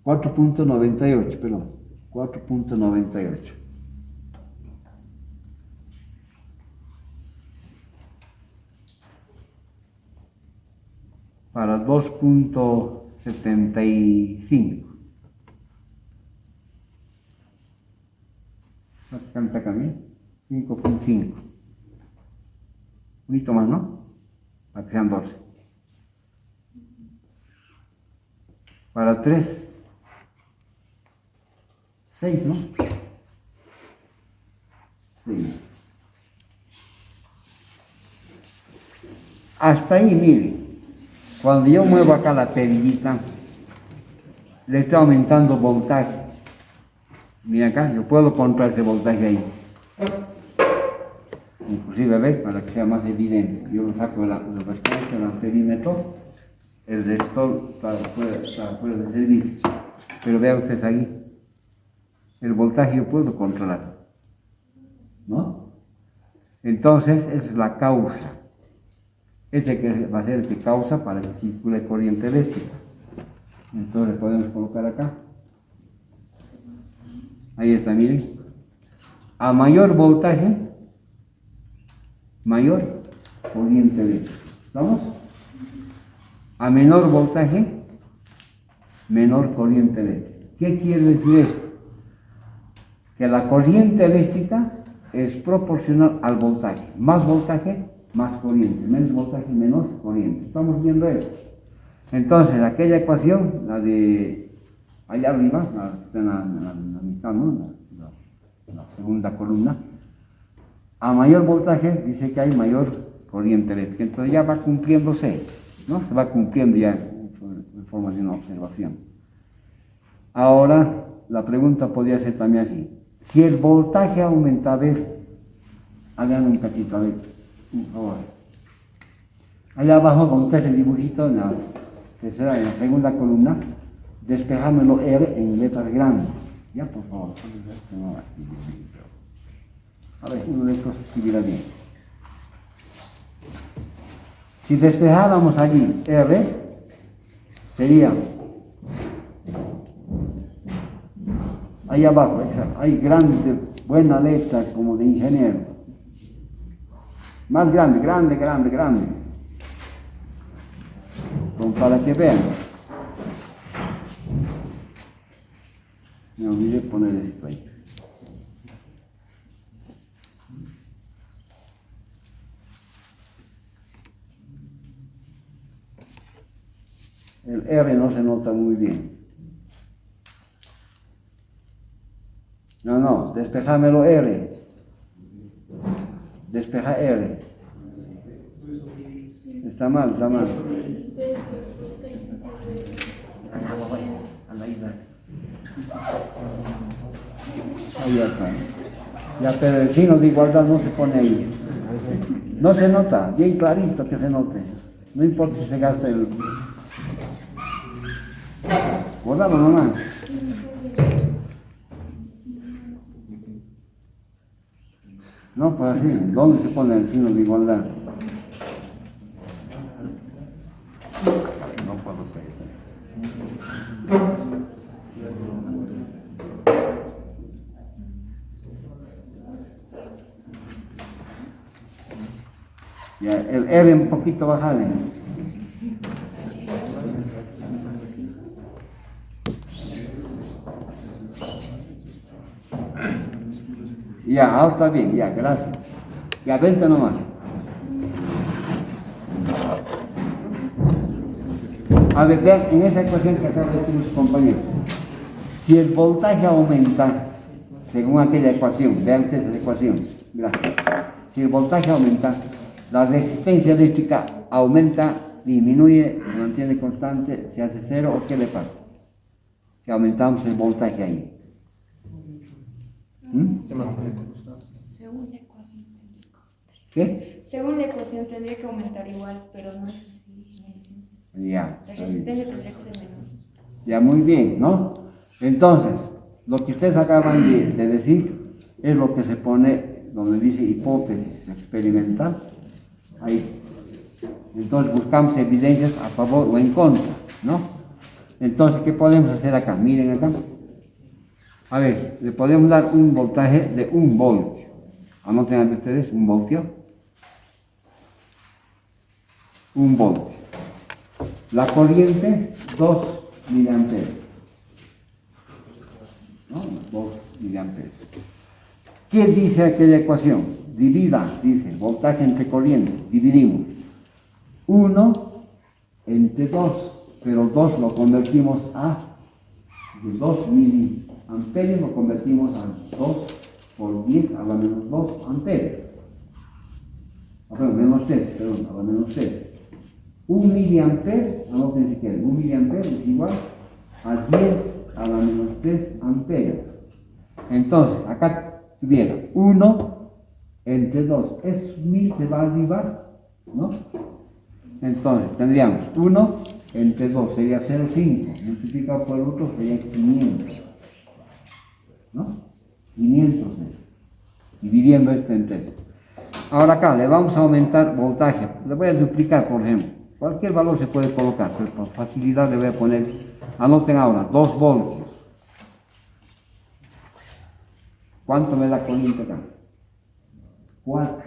4.98, perdón. 4.98. Para 2.75. ¿Cuánto cambia? 5.5. Un poquito más, ¿no? Para que sean 12. Para 3. 6, ¿no? 6. Hasta ahí, mire. Cuando yo muevo acá la perillita, le estoy aumentando voltaje. Mira acá, yo puedo controlar ese voltaje ahí. Inclusive, ¿ves? Para que sea más evidente. Yo lo saco de la respuesta del amperímetro, el resistor para fuera de servicio. Pero vean ustedes ahí. El voltaje yo puedo controlar, ¿no? Entonces, esa es la causa. Este que va a ser el que causa para que circule corriente eléctrica. Entonces, podemos colocar acá. Ahí está, miren. A mayor voltaje, mayor corriente eléctrica. ¿Estamos? A menor voltaje, menor corriente eléctrica. ¿Qué quiere decir esto? Que la corriente eléctrica es proporcional al voltaje. Más voltaje, más corriente. Menos voltaje, menos corriente. ¿Estamos viendo eso? Entonces, aquella ecuación, la de allá arriba, la que está en la mitad, ¿no? La segunda columna, a mayor voltaje dice que hay mayor corriente eléctrica. Entonces ya va cumpliéndose, ¿no? Se va cumpliendo ya en forma de una observación. Ahora, la pregunta podría ser también así. Si el voltaje aumenta, a ver, hagan un cachito, a ver, por favor. Allá abajo, con ese dibujito, en la segunda columna, despejámelo R en letras grandes. Ya, por favor. A ver, uno de estos escribirá bien. Si despejáramos allí R, sería ahí abajo, hay grande, buena letra como de ingeniero. Más grande, grande, grande, grande. Como para que vean. Me olvidé poner esto ahí. El R no se nota muy bien. No, despejámelo R. Despeja R. Está mal, está mal. Ahí está. Ya, pero el signo de igualdad no se pone ahí. No se nota, bien clarito que se note. No importa si se gasta el... Guardalo nomás. No, pues así, ¿dónde se pone el signo de igualdad? No puedo ser. Ya, el R un poquito bajale. Ya, ahora está bien, ya, gracias. Ya, vente nomás. A ver, vean, en esa ecuación que acaba de decir los compañeros, si el voltaje aumenta, según aquella ecuación, vean ustedes esa ecuación, gracias. Si el voltaje aumenta, la resistencia eléctrica aumenta, disminuye, se mantiene constante, se hace cero, ¿o qué le pasa? Si aumentamos el voltaje ahí. ¿Qué? Según la ecuación tendría que aumentar igual, pero no es así. Ya. La está bien. resistencia tendría que ser menor. Ya, muy bien, ¿no? Entonces, lo que ustedes acaban de decir es lo que se pone donde dice hipótesis experimental. Ahí. Entonces buscamos evidencias a favor o en contra, ¿no? Entonces, ¿qué podemos hacer acá? Miren acá. A ver, le podemos dar un voltaje de 1 voltio. Anoten ustedes, 1 voltio. 1 voltio. La corriente, 2 miliamperes. ¿No? 2 miliamperes. ¿Qué dice aquella ecuación? Divida, dice, voltaje entre corriente. Dividimos. 1 entre 2, pero 2 lo convertimos a, de 2 miliamperios lo convertimos a 2 por 10 a la menos 2 amperios. Bueno, menos 3, perdón, a la menos 3. 1 miliamper, anoten si quieren, 1 miliamper es igual a 10 a la menos 3 amperios. Entonces, acá tuviera 1 entre 2, es 1000 se va arriba, ¿no? Entonces, tendríamos 1 entre 2 sería 0,5, multiplicado por el otro sería 500, ¿no? 500, dividiendo esto en 3. Ahora acá le vamos a aumentar voltaje, le voy a duplicar, por ejemplo. Cualquier valor se puede colocar, pero por facilidad le voy a poner, anoten ahora, 2 voltios. ¿Cuánto me da corriente acá? 4.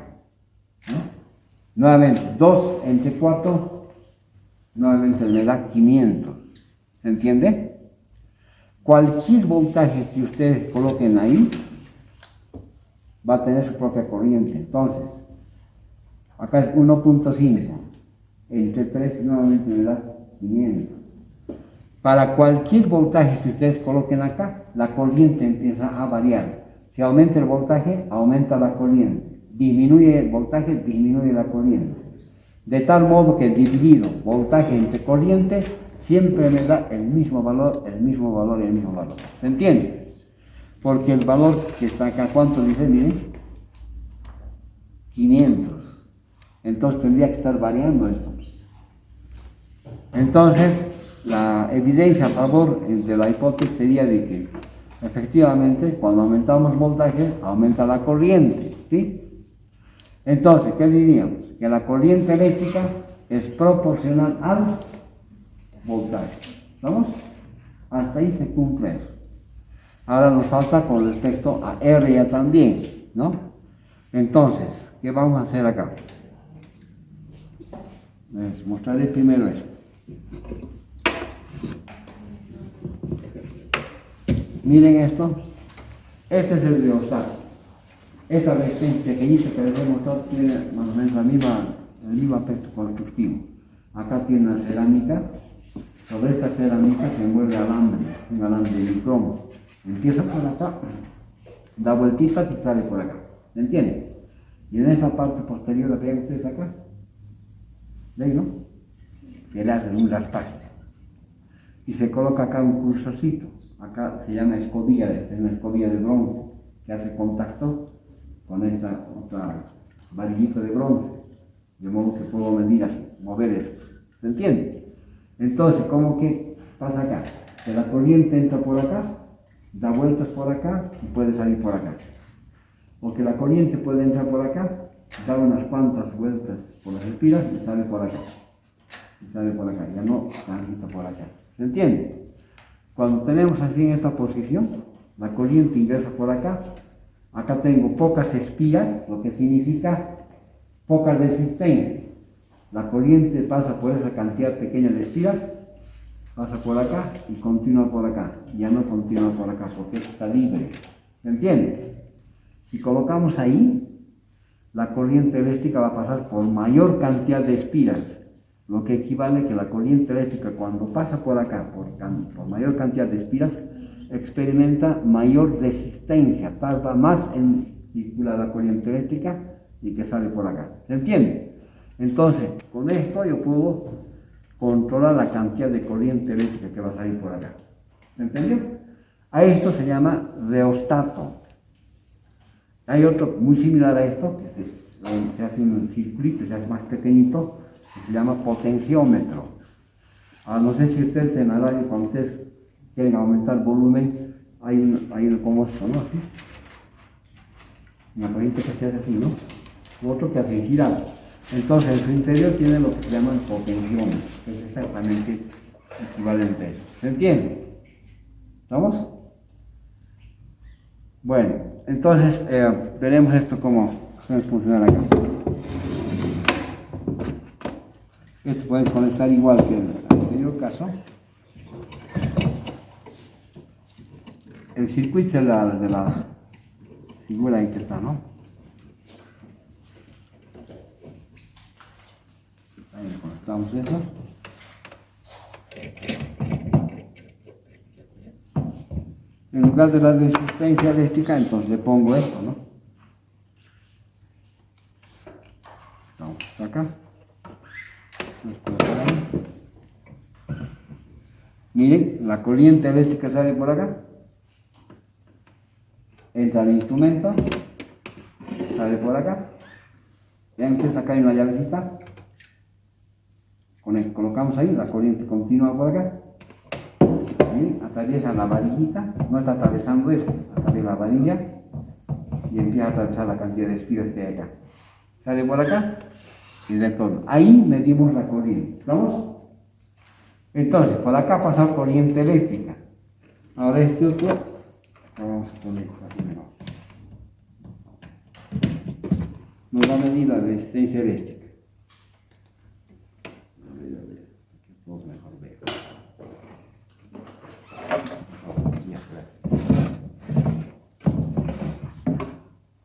¿No? Nuevamente, 2 entre 4, nuevamente me da 500. ¿Se entiende? Cualquier voltaje que ustedes coloquen ahí, va a tener su propia corriente. Entonces, acá es 1.5. Entre 3 nuevamente me da 500. Para cualquier voltaje que ustedes coloquen acá, la corriente empieza a variar. Si aumenta el voltaje, aumenta la corriente. Disminuye el voltaje, disminuye la corriente. De tal modo que dividido voltaje entre corriente, siempre me da el mismo valor, el mismo valor y el mismo valor. ¿Se entiende? Porque el valor que está acá, ¿cuánto dice? Miren, 500. Entonces tendría que estar variando esto. Entonces, la evidencia a favor de la hipótesis sería de que efectivamente cuando aumentamos voltaje aumenta la corriente, ¿sí? Entonces, ¿qué diríamos? Que la corriente eléctrica es proporcional al voltaje. ¿Vamos? Hasta ahí se cumple eso. Ahora nos falta con respecto a R ya también, ¿no? Entonces, ¿qué vamos a hacer acá? Les mostraré primero esto. Miren esto. Este es el rheostato. Esta resistencia pequeñita que les he mostrado tiene más o menos el mismo aspecto constructivo. Acá tiene una cerámica. Sobre esta cerámica se envuelve alambre, un alambre de licrón. Empieza por acá, da vueltitas y sale por acá. ¿Me entienden? Y en esa parte posterior, la vean ustedes acá. ¿Ven, no? Que le hacen un raspaje. Y se coloca acá un cursorcito. Acá se llama escobilla, es una escobilla de bronce que hace contacto con esta otra varillita de bronce. De modo que puedo medir así, mover esto. ¿Se entiende? Entonces, ¿cómo que pasa acá? Que la corriente entra por acá, da vueltas por acá y puede salir por acá. O que la corriente puede entrar por acá, dar unas cuantas vueltas por las espiras y sale por acá. Y sale por acá, ya no transita por acá. ¿Se entiende? Cuando tenemos así en esta posición, la corriente ingresa por acá. Acá tengo pocas espiras, lo que significa poca resistencia. La corriente pasa por esa cantidad pequeña de espiras, pasa por acá y continúa por acá. Ya no continúa por acá porque está libre. ¿Se entiende? Si colocamos ahí, la corriente eléctrica va a pasar por mayor cantidad de espiras, lo que equivale a que la corriente eléctrica cuando pasa por acá, por mayor cantidad de espiras, experimenta mayor resistencia, tarda más en circular la corriente eléctrica y que sale por acá. ¿Se entiende? Entonces, con esto yo puedo controlar la cantidad de corriente eléctrica que va a salir por acá. ¿Se entendió? A esto se llama rheostato. Hay otro muy similar a esto, que es se hace un circuito, se hace más pequeñito, que se llama potenciómetro. Ahora, no sé si ustedes en la radio, cuando ustedes quieren aumentar el volumen, hay un como esto, ¿no? Así. Una corriente que se hace así, ¿no? Otro que hace girar. Entonces, en su interior tiene lo que se llama el potenciómetro, que es exactamente equivalente a eso. ¿Se entiende? ¿Estamos? Bueno, entonces veremos esto cómo funciona acá. Esto puede conectar igual que en el anterior caso. El circuito de la figura ahí que está, ¿no? Ahí conectamos eso. En lugar de la resistencia eléctrica, entonces le pongo esto, ¿no? Vamos acá. Miren, la corriente eléctrica sale por acá. Entra al instrumento. Sale por acá. Ya empieza acá hay una llavecita. Colocamos ahí, la corriente continúa por acá. Atraviesa la varillita, no está atravesando esto, atraviesa la varilla y empieza a atravesar la cantidad de espigas que hay acá. Sale por acá y retorna. Ahí medimos la corriente. ¿Estamos? Entonces, por acá pasa corriente eléctrica. Ahora este otro, vamos a poner así mejor. Nos va a medir la resistencia eléctrica. A ver, que todos mejor vean.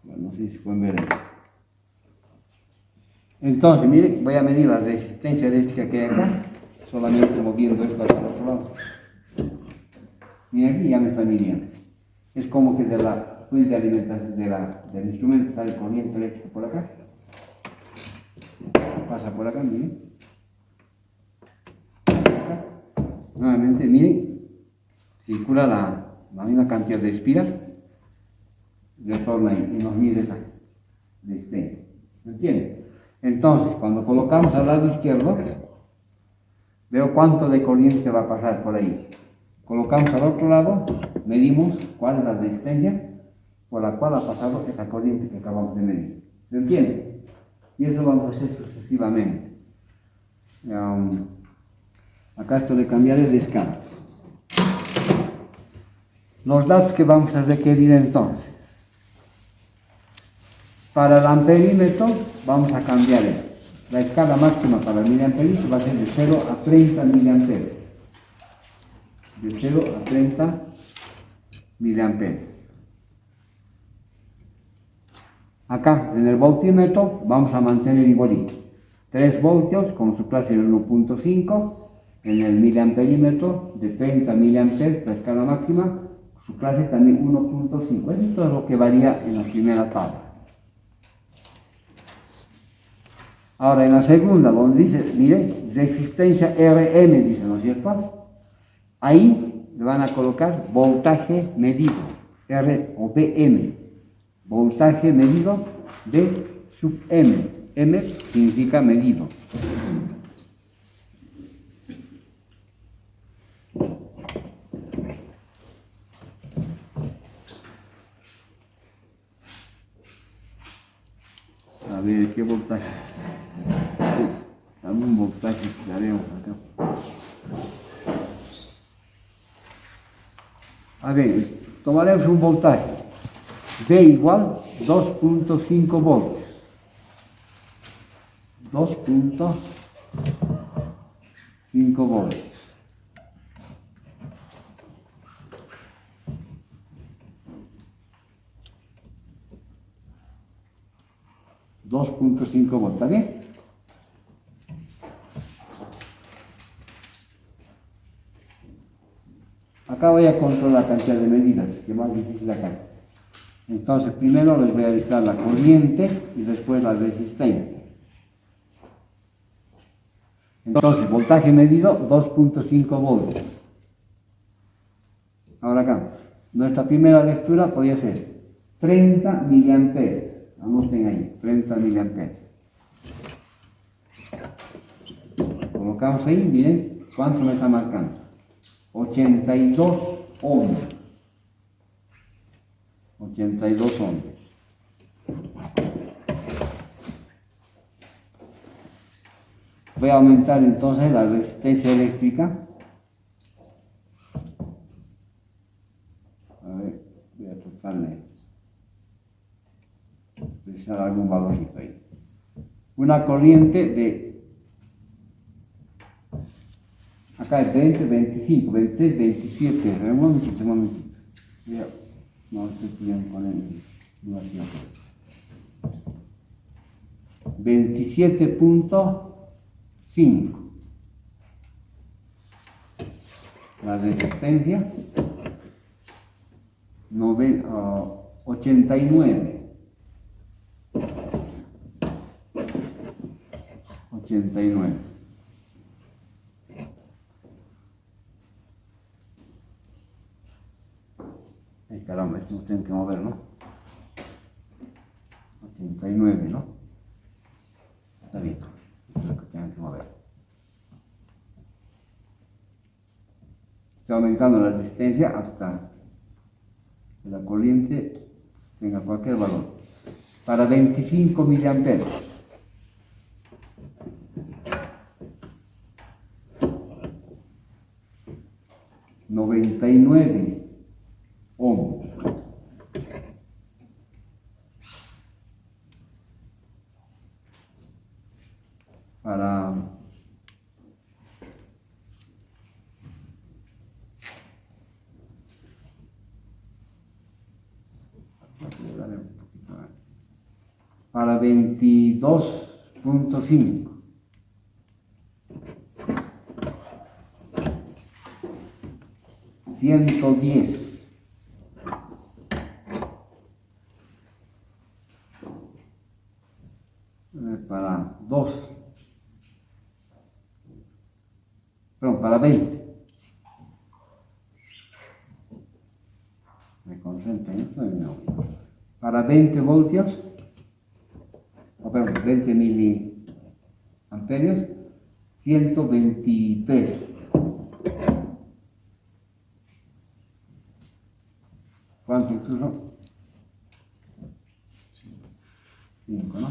Bueno, no sé si pueden ver esto. Entonces, miren, voy a medir la resistencia eléctrica que hay acá, solamente moviendo esto hacia el otro lado. Miren aquí, ya me está midiendo. Es como que de la fuente de alimentación del instrumento sale corriente eléctrica por acá. Pasa por acá, miren. Acá. Nuevamente, miren, circula la misma cantidad de espiras, retorna ahí y nos mide esa resistencia. ¿Me entienden? Entonces, cuando colocamos al lado izquierdo, veo cuánto de corriente va a pasar por ahí. Colocamos al otro lado, medimos cuál es la resistencia por la cual ha pasado esa corriente que acabamos de medir. ¿Se entiende? Y eso vamos a hacer sucesivamente. Acá esto de cambiar el escala. Los datos que vamos a requerir entonces. Para el amperímetro vamos a cambiar esto. La escala máxima para el miliamperímetro va a ser de 0 a 30 miliamperios. De 0 a 30 miliamperios. Acá en el voltímetro vamos a mantener igualito. 3 voltios con su clase de 1.5. En el miliamperímetro de 30 miliamperios, la escala máxima, su clase también 1.5. Esto es lo que varía en la primera tabla. Ahora en la segunda, donde dice, miren, resistencia RM, dice, ¿no es cierto? Ahí le van a colocar voltaje medido, R o VM. Voltaje medido de sub M. M significa medido. A ver, ¿qué voltaje? Algún voltaje que haremos acá. A ver, tomaremos un voltaje. V igual 2.5 voltios. 2.5 voltios. $2.5 ¿está bien? Acá voy a controlar la cantidad de medidas, que es más difícil acá. Entonces, primero les voy a avisar la corriente y después la resistencia. Entonces, voltaje medido 2.5 voltios. Ahora acá, nuestra primera lectura podría ser 30 miliamperios. Anoten ahí, 30 miliamperes. Colocamos ahí, miren, ¿cuánto me está marcando? 82 ohmios. 82 ohmios. Voy a aumentar entonces la resistencia eléctrica. A ver, voy a tratarle de echar algún valorcito ahí. Una corriente de, acá es 20, 25, 26, 27, un momentito. No estoy bien con el 27.5. La resistencia 89. 89. Ay, caramba, esto tengo que mover, ¿no? 89, ¿no? Está bien, esto es lo que tengo que mover. Estoy aumentando la resistencia hasta que la corriente tenga cualquier valor. Para 25 miliamperes. $99 ohmios. Para 22.5. 110. Para 2. Perdón, para 20. Me concentro en esto y me olvido. Para 20 voltios, o perdón, 20 miliamperios, 123. ¿Cuánto incluso? 5, ¿no?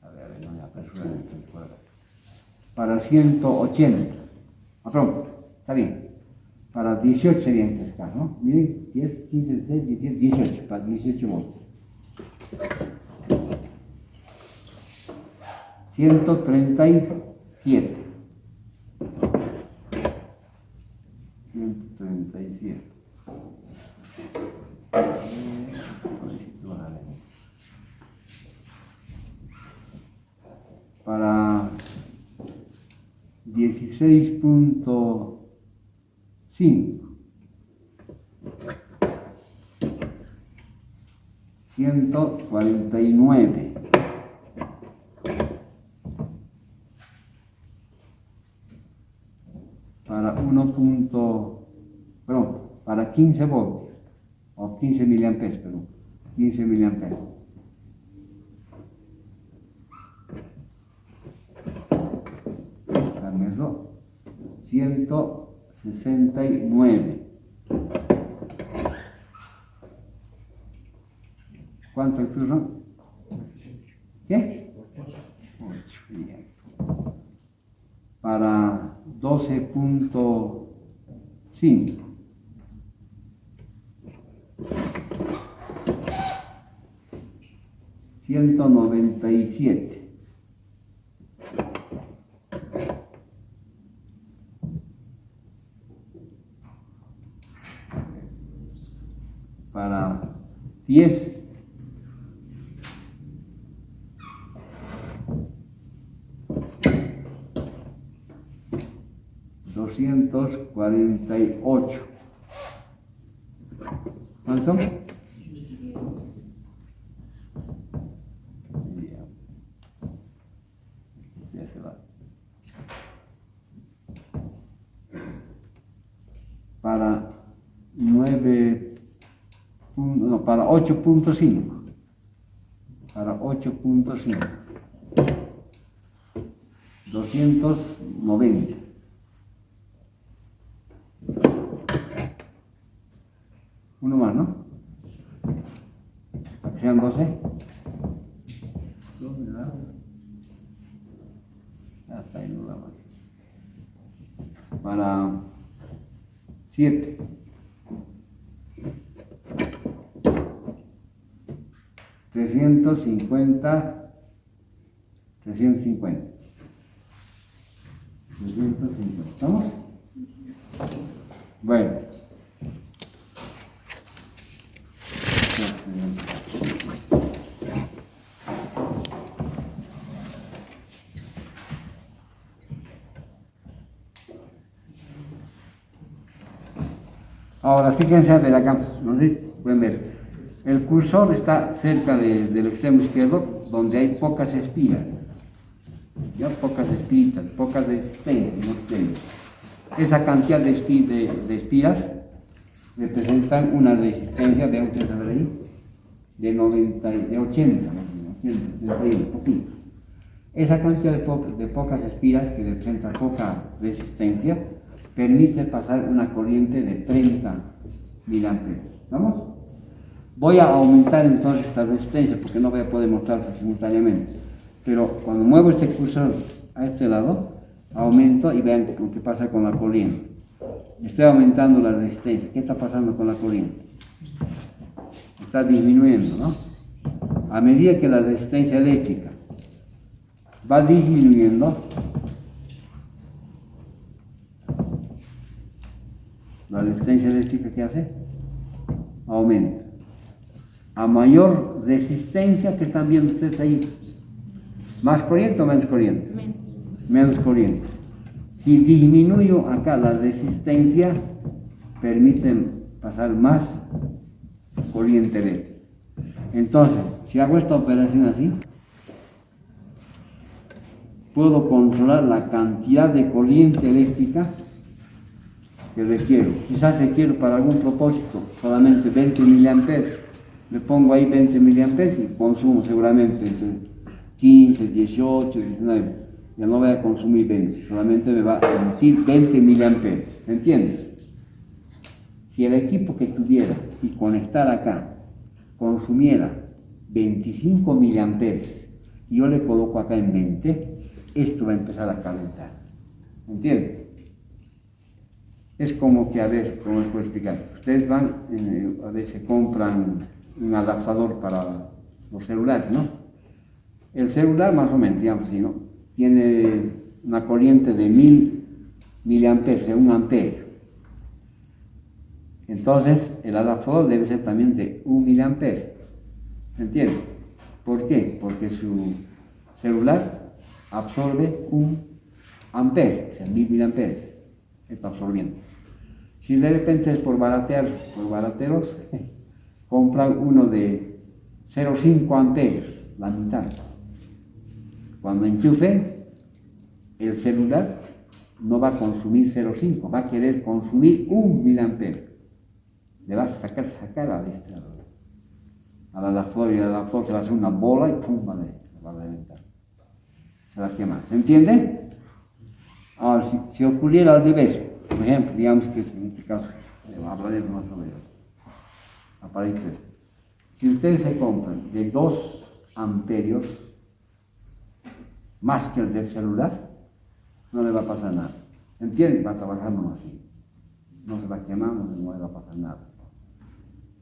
A ver, no me apresuro en el cuadro. Para 180. Ah, perdón, está bien. Para 18 sería en este caso, ¿no? Miren, 10, 15, 16, 17, 18, para 18 voltios. 137. 137. Para 16.5. 149. Para 15 voltios, o 15 miliamperes, perdón, 15 miliamperes. Eso, 169. ¿Cuánto es eso? ¿Qué? 8, bien. Para 12.5. 197. Para 10. 248. ¿Cuánto? Ya se va. Para 9. No, para 8.5. para 8.5. 290. Uno más, ¿no? Para que sean 12. Hasta ahí no la más. Para 7. 350. 350. ¿Estamos? Bueno. Ahora fíjense a ver acá, no sé si pueden ver. El cursor está cerca del extremo izquierdo, donde hay pocas espiras. Ya pocas espiras, pocas resistencias, no tengo. Esa cantidad de espiras representan una resistencia de, ustedes saben ahí, de 90, de 80, un poquito. Esa cantidad de pocas espiras, que representa poca resistencia, permite pasar una corriente de 30 miliamperes. ¿Vamos? Voy a aumentar entonces esta resistencia porque no voy a poder mostrarlo simultáneamente. Pero cuando muevo este cursor a este lado, aumento y vean lo que pasa con la corriente. Estoy aumentando la resistencia. ¿Qué está pasando con la corriente? Está disminuyendo, ¿no? A medida que la resistencia eléctrica va disminuyendo, la resistencia eléctrica, ¿qué hace? Aumenta. A mayor resistencia, que están viendo ustedes ahí, ¿más corriente o menos corriente? Menos corriente. Si disminuyo acá la resistencia, permiten pasar más corriente eléctrica. Entonces, si hago esta operación así, puedo controlar la cantidad de corriente eléctrica que requiero. Quizás requiero para algún propósito solamente 20 miliamperes. Le pongo ahí 20 miliamperes y consumo seguramente entre 15, 18, 19. Ya no voy a consumir 20, solamente me va a emitir 20 miliamperes. ¿Se entiende? Si el equipo que tuviera y conectar acá consumiera 25 miliamperes y yo le coloco acá en 20, esto va a empezar a calentar. ¿Entiende? Es como que, a ver, ¿cómo les puedo explicar? Ustedes van, a ver, se compran un adaptador para los celulares, ¿no? El celular, más o menos, digamos así, ¿no? Tiene una corriente de 1000 miliamperes, de 1 ampere. Entonces, el adaptador debe ser también de 1 miliampere. ¿Se entiende? ¿Por qué? Porque su celular absorbe 1 ampere, o sea, 1000 miliamperes. Está absorbiendo. Si de repente es por barateros, compran uno de 0,5 amperes, la mitad. Cuando enchufen, el celular no va a consumir 0,5, va a querer consumir 1 miliampere. Le vas a sacar al adaptador y el adaptador se va a hacer una bola y pum, va a reventar. Se va a quemar. ¿Se entiende? Ahora, si ocurriera al revés, por ejemplo, digamos que en este caso, hablaremos más sobre aparece. Si ustedes se compran de 2 amperios, más que el del celular, no le va a pasar nada. ¿Entienden? Va a trabajar nomás así. No se va a quemar, no le va a pasar nada.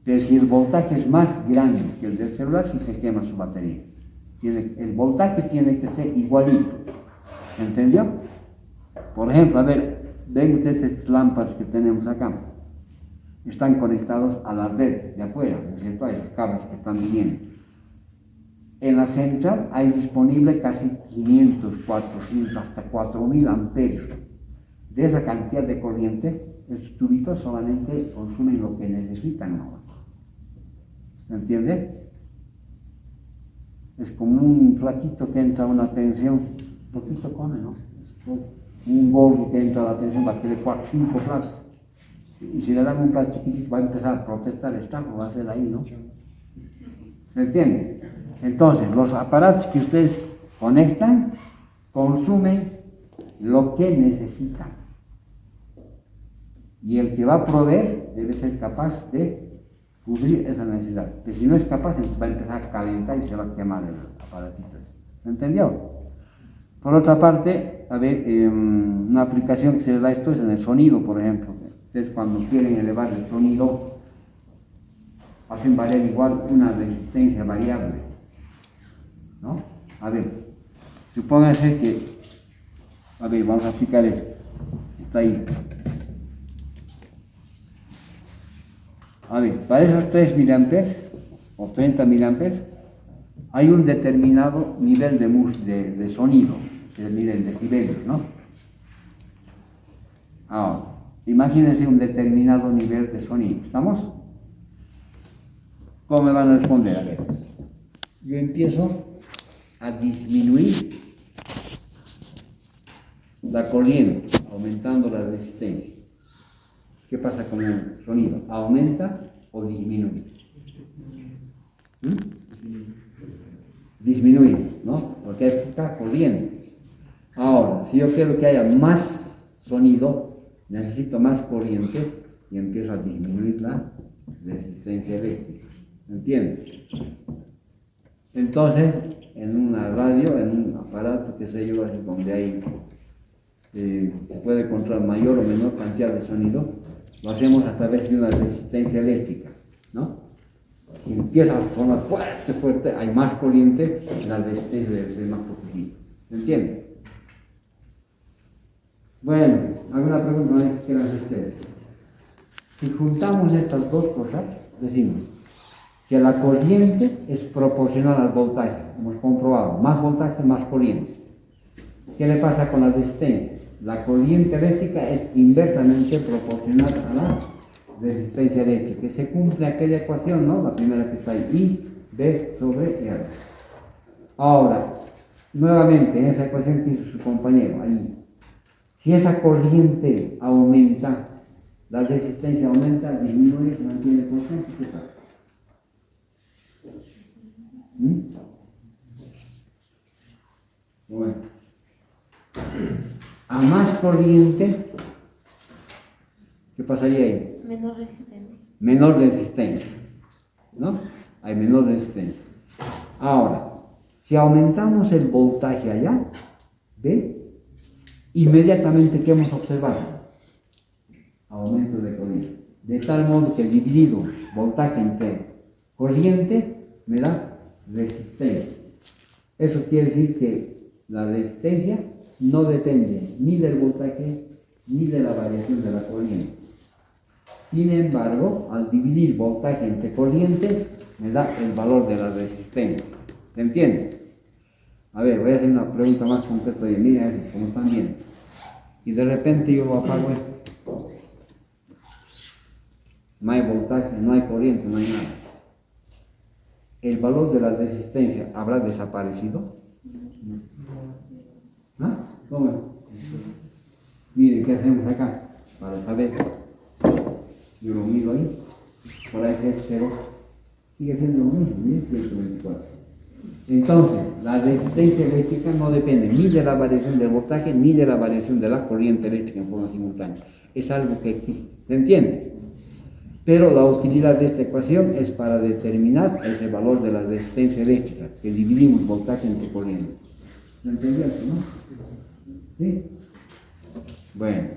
Pero si el voltaje es más grande que el del celular, sí se quema su batería. El voltaje tiene que ser igualito. ¿Entendió? Por ejemplo, a ver, ven ustedes estas lámparas que tenemos acá. Están conectados a la red de afuera, ¿no es cierto? Hay los cables que están viniendo. En la central hay disponible casi 500, 400, hasta 4000 amperios. De esa cantidad de corriente, estos tubitos solamente consumen lo que necesitan ahora. ¿Se entiende? Es como un flaquito que entra a una pensión, poquito come, ¿no? Un gordo que entra a la pensión va a querer 4 o 5 platos. Y si le dan un plato chiquitito va a empezar a protestar, está, o va a ser ahí, ¿no? ¿Se entiende? Entonces, los aparatos que ustedes conectan consumen lo que necesitan. Y el que va a proveer debe ser capaz de cubrir esa necesidad. Que si no es capaz, entonces va a empezar a calentar y se va a quemar el aparatito. ¿Se entendió? Por otra parte, a ver, una aplicación que se le da esto es en el sonido, por ejemplo. Ustedes cuando quieren elevar el sonido, hacen variar igual una resistencia variable, ¿no? A ver, supónganse que, a ver, vamos a aplicar esto, está ahí. A ver, para esos 3 miliamperes o 30 miliamperes hay un determinado nivel de sonido, que se mide en decibelios, ¿no? Ahora, imagínense un determinado nivel de sonido, ¿estamos? ¿Cómo me van a responder? A ver, yo empiezo a disminuir la corriente, aumentando la resistencia. ¿Qué pasa con el sonido? ¿Aumenta o disminuye? Disminuye, ¿no? Porque hay poca corriente. Ahora, si yo quiero que haya más sonido, necesito más corriente y empiezo a disminuir la resistencia eléctrica. ¿Entiendes? Entonces, en una radio, en un aparato, que sé yo, donde hay, se puede controlar mayor o menor cantidad de sonido, lo hacemos a través de una resistencia eléctrica, ¿no? Si empieza a sonar fuerte, fuerte, hay más corriente, la resistencia debe ser más poquitita. ¿Se entiende? Bueno, ¿alguna pregunta que quieran hacer ustedes? Si juntamos estas dos cosas, decimos que la corriente es proporcional al voltaje. Hemos comprobado, más voltaje, más corriente. ¿Qué le pasa con la resistencia? La corriente eléctrica es inversamente proporcional a la resistencia eléctrica. Que se cumple aquella ecuación, ¿no? La primera que está ahí, I, B sobre R. Ahora, nuevamente, en esa ecuación que hizo su compañero, ahí, si esa corriente aumenta, la resistencia aumenta, disminuye, se mantiene constante, ¿qué pasa? Bueno, a más corriente, ¿qué pasaría ahí? Menor resistencia. Menor resistencia, ¿no? Hay menor resistencia. Ahora, si aumentamos el voltaje allá, ¿ve? Inmediatamente, ¿qué hemos observado? Aumento de corriente. De tal modo que dividido voltaje entre corriente me da resistencia. Eso quiere decir que la resistencia no depende ni del voltaje ni de la variación de la corriente. Sin embargo, al dividir voltaje entre corriente, me da el valor de la resistencia. ¿Se entiende? A ver, voy a hacer una pregunta más concreta. Mira eso, como están viendo. Y de repente yo apago esto. No hay voltaje, no hay corriente, no hay nada. ¿El valor de la resistencia habrá desaparecido? ¿Ah? ¿Cómo es? Mire, ¿qué hacemos acá? Para saber. Yo lo mido ahí. Por ahí es 0. Sigue siendo lo mismo, mire, 124. Entonces, la resistencia eléctrica no depende ni de la variación del voltaje ni de la variación de la corriente eléctrica en forma simultánea. Es algo que existe. ¿Se entiende? Pero la utilidad de esta ecuación es para determinar ese valor de la resistencia eléctrica, que dividimos voltaje entre corriente. ¿Se entendió eso, no? ¿Sí? Bueno,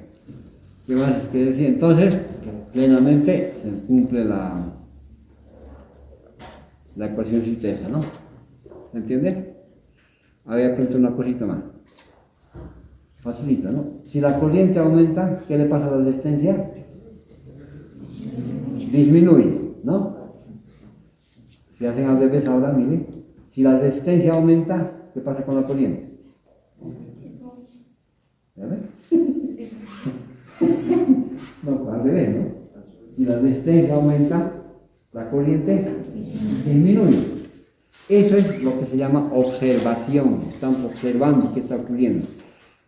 ¿qué más que decir? Entonces, plenamente se cumple la ecuación esa, ¿no? ¿Se entiende? Había puesto una cosita más. Facilita, ¿no? Si la corriente aumenta, ¿qué le pasa a la resistencia? Disminuye, ¿no? Si hacen al revés ahora, miren. Si la resistencia aumenta, ¿qué pasa con la corriente? ¿Ya ven? No, al revés, ¿no? Si la resistencia aumenta, la corriente disminuye. Eso es lo que se llama observación. Estamos observando qué está ocurriendo.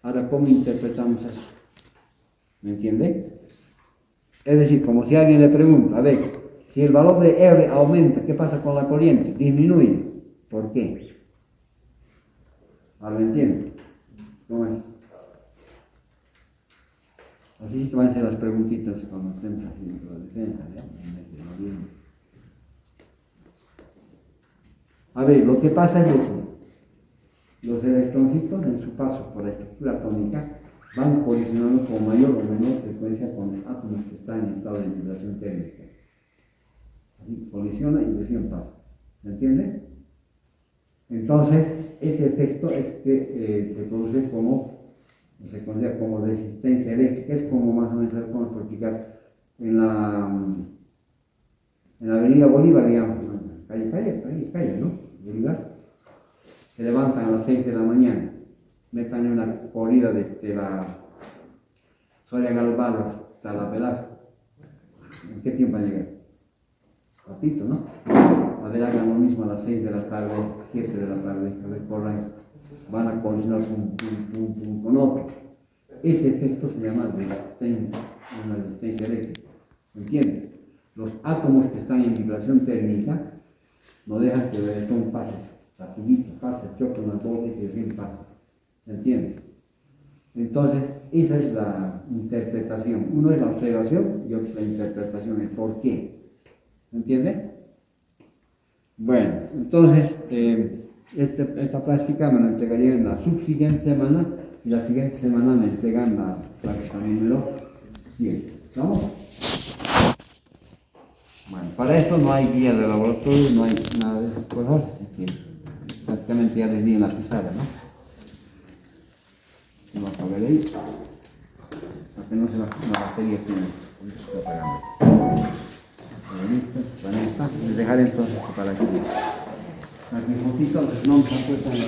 Ahora, ¿cómo interpretamos eso? ¿Me entiende? Es decir, como si alguien le pregunta, a ver, si el valor de R aumenta, ¿qué pasa con la corriente? Disminuye. ¿Por qué? ¿Ahora me entienden? ¿Cómo es? Así van a ser las preguntitas cuando estemos haciendo la defensa, ¿ya? En el mes de noviembre. A ver, lo que pasa es que los electroncitos en su paso por la estructura atómica van colisionando con mayor o menor frecuencia con átomos que están en estado de vibración térmica. Así colisiona y recién pasa. ¿Me entiende? Entonces, ese efecto es que se produce se considera como resistencia eléctrica, es como más o menos, ¿cómo explicar? En la avenida Bolívar, digamos, calle, ¿no? Bolívar, se levantan a las 6 de la mañana, metan una corrida desde la Soria Galván hasta la Velasco. ¿En qué tiempo va a llegar? Rapidito, ¿no? A ver, hagan lo mismo a las 6 de la tarde, 7 de la tarde, a ver, corran, van a colisionar con otro. Ese efecto se llama resistencia, una resistencia eléctrica. ¿Entiendes? Los átomos que están en vibración térmica no dejan que el electrón pase, rapidito, pase, choca unas dos y recién pasa. ¿Entiendes? Entonces, esa es la interpretación. Uno es la observación y otro es la interpretación, el por qué. ¿Entiendes? Bueno, entonces, esta práctica me la entregaría en la subsiguiente semana y la siguiente semana me entregan la práctica número 10. ¿Vamos? Bueno, para esto no hay guía de laboratorio, no hay nada de esas cosas, así que prácticamente ya les di en la pizarra, ¿no? Lo apagaré ahí, para que no se la batería tiene, está apagando. Listo, les dejaré entonces para aquí. Las mis fotitos, los nombres han puesto en la